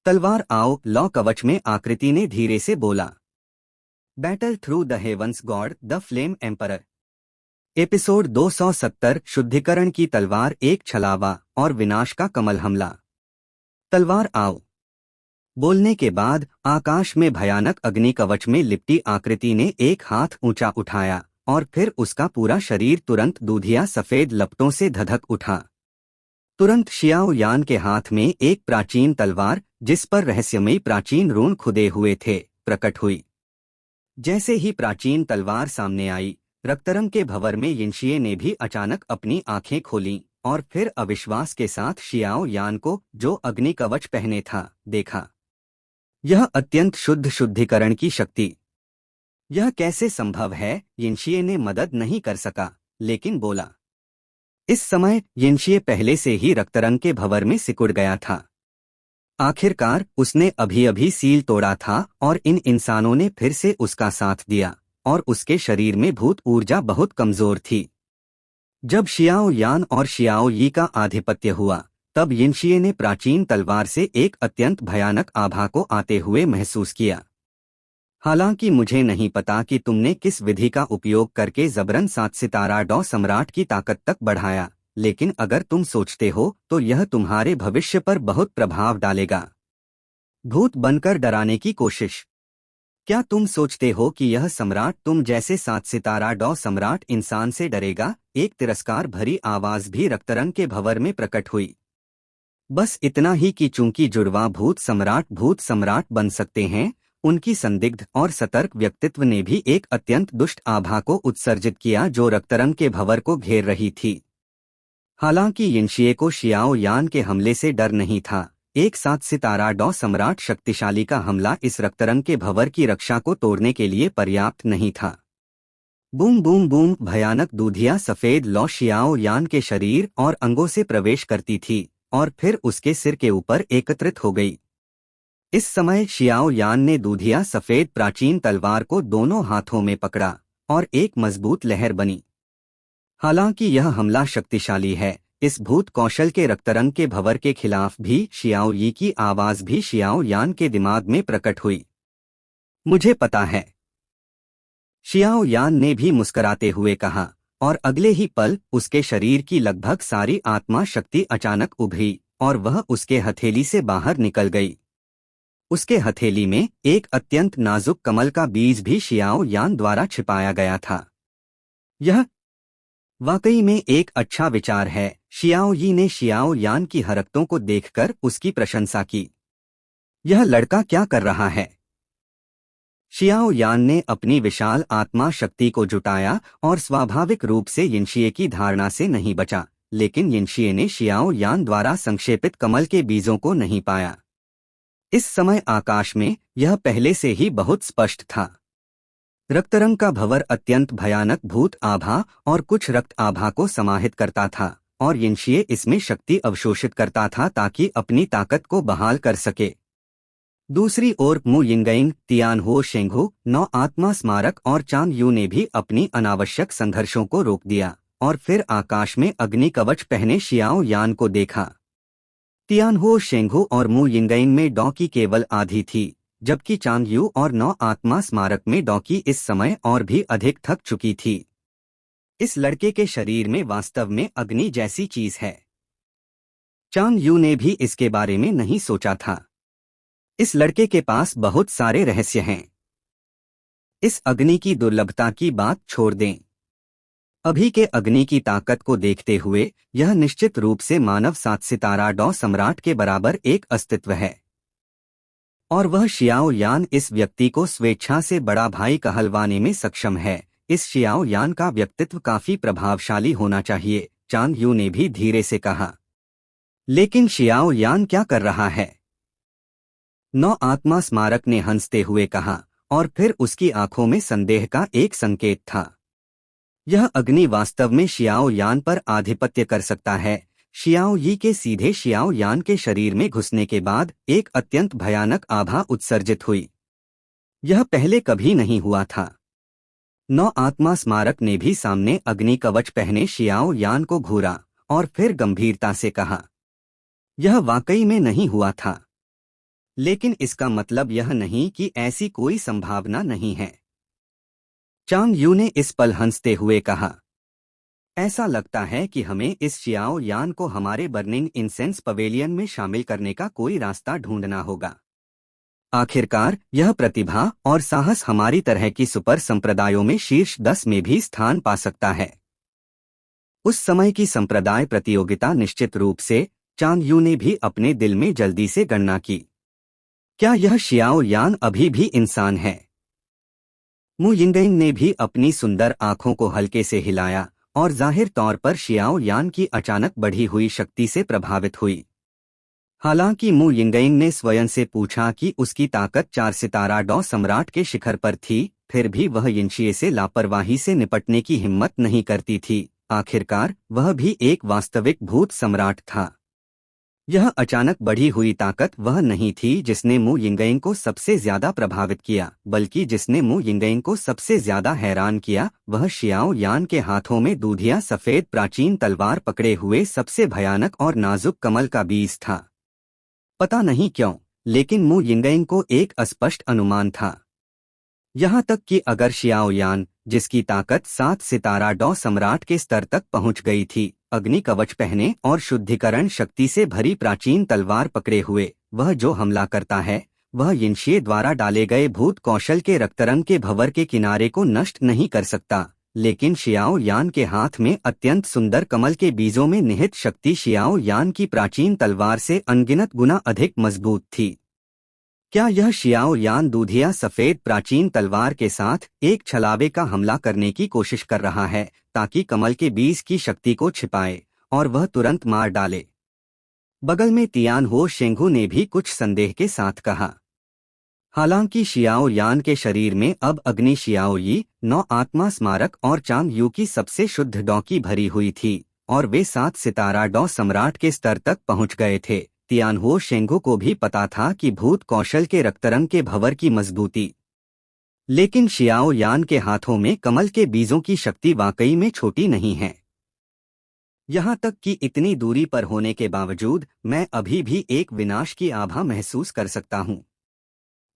तलवार आओ लौ कवच में आकृति ने धीरे से बोला। Battle through the heavens god the flame emperor. Episode 270 शुद्धिकरण की तलवार, एक छलावा और विनाश का कमल हमला। तलवार आओ बोलने के बाद आकाश में भयानक अग्नि कवच में लिपटी आकृति ने एक हाथ ऊंचा उठाया और फिर उसका पूरा शरीर तुरंत दूधिया सफेद लपटों से धधक उठा। तुरंत शियाओ यान के हाथ में एक प्राचीन तलवार, जिस पर रहस्यमयी प्राचीन रून खुदे हुए थे, प्रकट हुई। जैसे ही प्राचीन तलवार सामने आई, रक्तरंग के भंवर में यिनशिए ने भी अचानक अपनी आंखें खोलीं और फिर अविश्वास के साथ शियाओ यान को, जो अग्नि कवच पहने था, देखा। यह अत्यंत शुद्ध शुद्धिकरण की शक्ति। यह कैसे संभव है? यिनशिए ने मदद नहीं कर सका, लेकिन बोला। इस समय यिनशिए पहले से ही रक्तरंग के भंवर में सिकुड़ गया था। आखिरकार उसने अभी अभी सील तोड़ा था और इन इंसानों ने फिर से उसका साथ दिया और उसके शरीर में भूत ऊर्जा बहुत कमजोर थी। जब शियाओ यान और शियाओ यी का आधिपत्य हुआ, तब यिनशिए ने प्राचीन तलवार से एक अत्यंत भयानक आभा को आते हुए महसूस किया। हालांकि मुझे नहीं पता कि तुमने किस विधि का उपयोग करके जबरन 7 सितारा डॉ सम्राट की ताकत तक बढ़ाया, लेकिन अगर तुम सोचते हो तो यह तुम्हारे भविष्य पर बहुत प्रभाव डालेगा। भूत बनकर डराने की कोशिश। क्या तुम सोचते हो कि यह सम्राट तुम जैसे 7 सितारा डॉ सम्राट इंसान से डरेगा? एक तिरस्कार भरी आवाज भी रक्तरंग के भंवर में प्रकट हुई। बस इतना ही कि चूंकि जुड़वा भूत सम्राट बन सकते हैं, उनकी संदिग्ध और सतर्क व्यक्तित्व ने भी एक अत्यंत दुष्ट आभा को उत्सर्जित किया जो रक्तरंग के भंवर को घेर रही थी। हालांकि यिनशिए को शियाओ यान के हमले से डर नहीं था, एक 7 सितारा डॉ सम्राट शक्तिशाली का हमला इस रक्तरंग के भंवर की रक्षा को तोड़ने के लिए पर्याप्त नहीं था। बूम बूम बूम भयानक दूधिया सफेद लौ शियाओ यान के शरीर और अंगों से प्रवेश करती थी और फिर उसके सिर के ऊपर एकत्रित हो गई। इस समय शियाओ यान ने दूधिया सफेद प्राचीन तलवार को दोनों हाथों में पकड़ा और एक मजबूत लहर बनी। हालांकि यह हमला शक्तिशाली है, इस भूत कौशल के रक्तरंग के भंवर के खिलाफ भी शियाओ यी की आवाज भी शियाओ यान के दिमाग में प्रकट हुई। मुझे पता है, शियाओ यान ने भी मुस्कराते हुए कहा, और अगले ही पल उसके शरीर की लगभग सारी आत्मा शक्ति अचानक उभरी और वह उसके हथेली से बाहर निकल गई। उसके हथेली में एक अत्यंत नाजुक कमल का बीज भी शियाओ यान द्वारा छिपाया गया था। यह वाकई में एक अच्छा विचार है। शियाओ यी ने शियाओ यान की हरकतों को देखकर उसकी प्रशंसा की। यह लड़का क्या कर रहा है? शियाओ यान ने अपनी विशाल आत्मा शक्ति को जुटाया और स्वाभाविक रूप से यिनशिए की धारणा से नहीं बचा, लेकिन यिनशिए ने शियाओ यान द्वारा संक्षेपित कमल के बीजों को नहीं पाया। इस समय आकाश में यह पहले से ही बहुत स्पष्ट था। रक्तरंग का भंवर अत्यंत भयानक भूत आभा और कुछ रक्त आभा को समाहित करता था और यिनशिए इसमें शक्ति अवशोषित करता था ताकि अपनी ताकत को बहाल कर सके। दूसरी ओर मु यिंगइंग, तियानहो शेंगहू, नौ आत्मा स्मारक और चांग यू ने भी अपनी अनावश्यक संघर्षों को रोक दिया और फिर आकाश में अग्नि कवच पहने शियाओ यान को देखा। तियानहो शेंगहू और मु यिंगइंग में डॉ की केवल आधी थी, जबकि चांग यू और नौ आत्मा स्मारक में डॉ की इस समय और भी अधिक थक चुकी थी। इस लड़के के शरीर में वास्तव में अग्नि जैसी चीज है। चांग यू ने भी इसके बारे में नहीं सोचा था। इस लड़के के पास बहुत सारे रहस्य हैं। इस अग्नि की दुर्लभता की बात छोड़ दें। अभी के अग्नि की ताकत को देखते हुए यह निश्चित रूप से मानव 7 सितारा डॉ सम्राट के बराबर एक अस्तित्व है। और वह शियाओ यान इस व्यक्ति को स्वेच्छा से बड़ा भाई कहलवाने में सक्षम है। इस शियाओ यान का व्यक्तित्व काफी प्रभावशाली होना चाहिए, चांग यू ने भी धीरे से कहा। लेकिन शियाओ यान क्या कर रहा है? नौ आत्मा स्मारक ने हंसते हुए कहा और फिर उसकी आंखों में संदेह का एक संकेत था। यह अग्नि वास्तव में शियाओ यान पर आधिपत्य कर सकता है। शियाओ यी के सीधे शियाओ यान के शरीर में घुसने के बाद एक अत्यंत भयानक आभा उत्सर्जित हुई। यह पहले कभी नहीं हुआ था। नौ आत्मा स्मारक ने भी सामने अग्नि कवच पहने शियाओ यान को घूरा और फिर गंभीरता से कहा, यह वाकई में नहीं हुआ था। लेकिन इसका मतलब यह नहीं कि ऐसी कोई संभावना नहीं है। चांग यू ने इस पल हंसते हुए कहा, ऐसा लगता है कि हमें इस शियाओ यान को हमारे बर्निंग इंसेंस पवेलियन में शामिल करने का कोई रास्ता ढूंढना होगा। आखिरकार यह प्रतिभा और साहस हमारी तरह की सुपर संप्रदायों में शीर्ष 10 में भी स्थान पा सकता है। उस समय की संप्रदाय प्रतियोगिता निश्चित रूप से चांग यू ने भी अपने दिल में जल्दी से गणना की। क्या यह शियाओ यान अभी भी इंसान है? मु यिंगयिंग ने भी अपनी सुंदर आंखों को हल्के से हिलाया और जाहिर तौर पर शियाओ यान की अचानक बढ़ी हुई शक्ति से प्रभावित हुई। हालांकि मु यिंगयिंग ने स्वयं से पूछा कि उसकी ताकत 4 सितारा डॉ सम्राट के शिखर पर थी, फिर भी वह यिनशिए से लापरवाही से निपटने की हिम्मत नहीं करती थी। आखिरकार वह भी एक वास्तविक भूत सम्राट था। यह अचानक बढ़ी हुई ताकत वह नहीं थी जिसने मु यिंगयिंग को सबसे ज्यादा प्रभावित किया, बल्कि जिसने मु यिंगयिंग को सबसे ज्यादा हैरान किया वह शियाओ यान के हाथों में दूधिया सफेद प्राचीन तलवार पकड़े हुए सबसे भयानक और नाजुक कमल का बीज था। पता नहीं क्यों, लेकिन मु यिंगयिंग को एक अस्पष्ट अनुमान था। यहाँ तक कि अगर शियाओ यान, जिसकी ताकत 7 सितारा डॉ सम्राट के स्तर तक पहुंच गई थी, अग्नि कवच पहने और शुद्धिकरण शक्ति से भरी प्राचीन तलवार पकड़े हुए, वह जो हमला करता है वह यिनशिए द्वारा डाले गए भूत कौशल के रक्तरंग के भंवर के किनारे को नष्ट नहीं कर सकता। लेकिन शियाओ यान के हाथ में अत्यंत सुंदर कमल के बीजों में निहित शक्ति शियाओ यान की प्राचीन तलवार से अनगिनत गुना अधिक मजबूत थी। क्या यह शियाओ यान दूधिया सफेद प्राचीन तलवार के साथ एक छलावे का हमला करने की कोशिश कर रहा है ताकि कमल के बीज की शक्ति को छिपाए और वह तुरंत मार डाले? बगल में तियान हो शेंगू ने भी कुछ संदेह के साथ कहा। हालांकि शियाओ यान के शरीर में अब अग्नि शियाओ यी, 9 आत्मा स्मारक और चांग यू की सबसे शुद्ध डॉ की भरी हुई थी और वे 7 सितारा डॉ सम्राट के स्तर तक पहुंच गए थे। तियानहो शेंगू को भी पता था कि भूत कौशल के रक्तरंग के भंवर की मजबूती, लेकिन शियाओ यान के हाथों में कमल के बीजों की शक्ति वाकई में छोटी नहीं है। यहाँ तक कि इतनी दूरी पर होने के बावजूद मैं अभी भी एक विनाश की आभा महसूस कर सकता हूँ।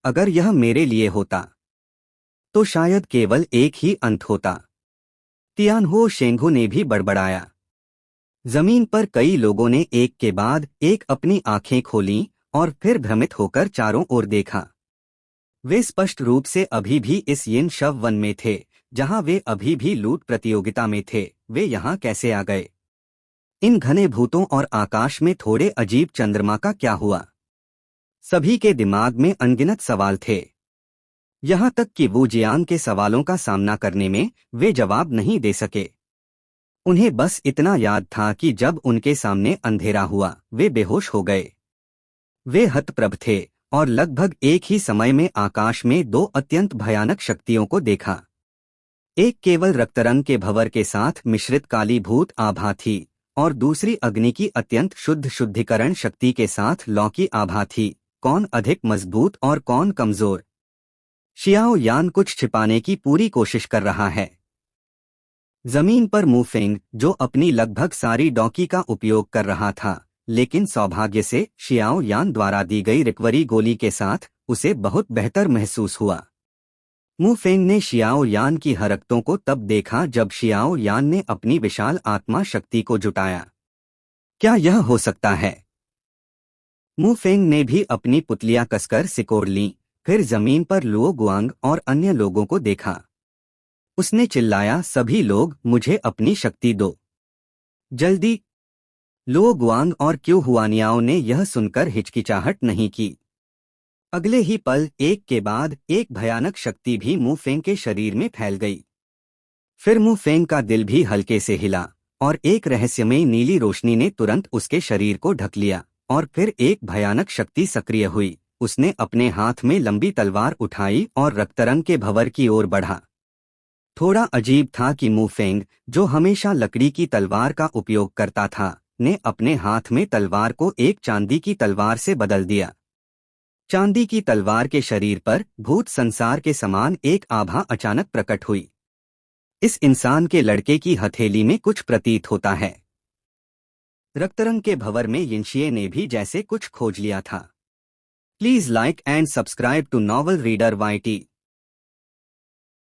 अगर यह मेरे लिए होता तो शायद केवल एक ही अंत होता। तियानहो शेंगू ने भी बड़बड़ाया। जमीन पर कई लोगों ने एक के बाद एक अपनी आंखें खोलीं और फिर भ्रमित होकर चारों ओर देखा। वे स्पष्ट रूप से अभी भी इस यिन शव वन में थे, जहां वे अभी भी लूट प्रतियोगिता में थे। वे यहाँ कैसे आ गए? इन घने भूतों और आकाश में थोड़े अजीब चंद्रमा का क्या हुआ? सभी के दिमाग में अनगिनत सवाल थे। यहाँ तक कि वू जियांग के सवालों का सामना करने में वे जवाब नहीं दे सके। उन्हें बस इतना याद था कि जब उनके सामने अंधेरा हुआ वे बेहोश हो गए। वे हतप्रभ थे और लगभग एक ही समय में आकाश में 2 अत्यंत भयानक शक्तियों को देखा। एक केवल रक्तरंग के भंवर के साथ मिश्रित काली भूत आभा थी और दूसरी अग्नि की अत्यंत शुद्ध शुद्धिकरण शक्ति के साथ लौ की आभा थी। कौन अधिक मजबूत और कौन कमजोर? शियाओ यान कुछ छिपाने की पूरी कोशिश कर रहा है। जमीन पर मु फेंग, जो अपनी लगभग सारी डॉकी का उपयोग कर रहा था, लेकिन सौभाग्य से शियाओ यान द्वारा दी गई रिकवरी गोली के साथ उसे बहुत बेहतर महसूस हुआ। मु फेंग ने शियाओ यान की हरकतों को तब देखा जब शियाओ यान ने अपनी विशाल आत्मा शक्ति को जुटाया। क्या यह हो सकता है? मु फेंग ने भी अपनी पुतलियां कसकर सिकोड़ लीं, फिर जमीन पर लुओ गुआंग और अन्य लोगों को देखा। उसने चिल्लाया, सभी लोग मुझे अपनी शक्ति दो, जल्दी। लुओ गुआंग और क्यू हुआनियाओ ने यह सुनकर हिचकिचाहट नहीं की। अगले ही पल एक के बाद एक भयानक शक्ति भी मु फेंग के शरीर में फैल गई। फिर मु फेंग का दिल भी हल्के से हिला और एक रहस्यमयी नीली रोशनी ने तुरंत उसके शरीर को ढक लिया और फिर एक भयानक शक्ति सक्रिय हुई। उसने अपने हाथ में लंबी तलवार उठाई और रक्तरंग के भंवर की ओर बढ़ा। थोड़ा अजीब था कि मुफेंग, जो हमेशा लकड़ी की तलवार का उपयोग करता था, ने अपने हाथ में तलवार को एक चांदी की तलवार से बदल दिया। चांदी की तलवार के शरीर पर भूत संसार के समान एक आभा अचानक प्रकट हुई। इस इंसान के लड़के की हथेली में कुछ प्रतीत होता है। रक्तरंग के भंवर में यिनशिए ने भी जैसे कुछ खोज लिया था। Please like and subscribe to novel reader YT।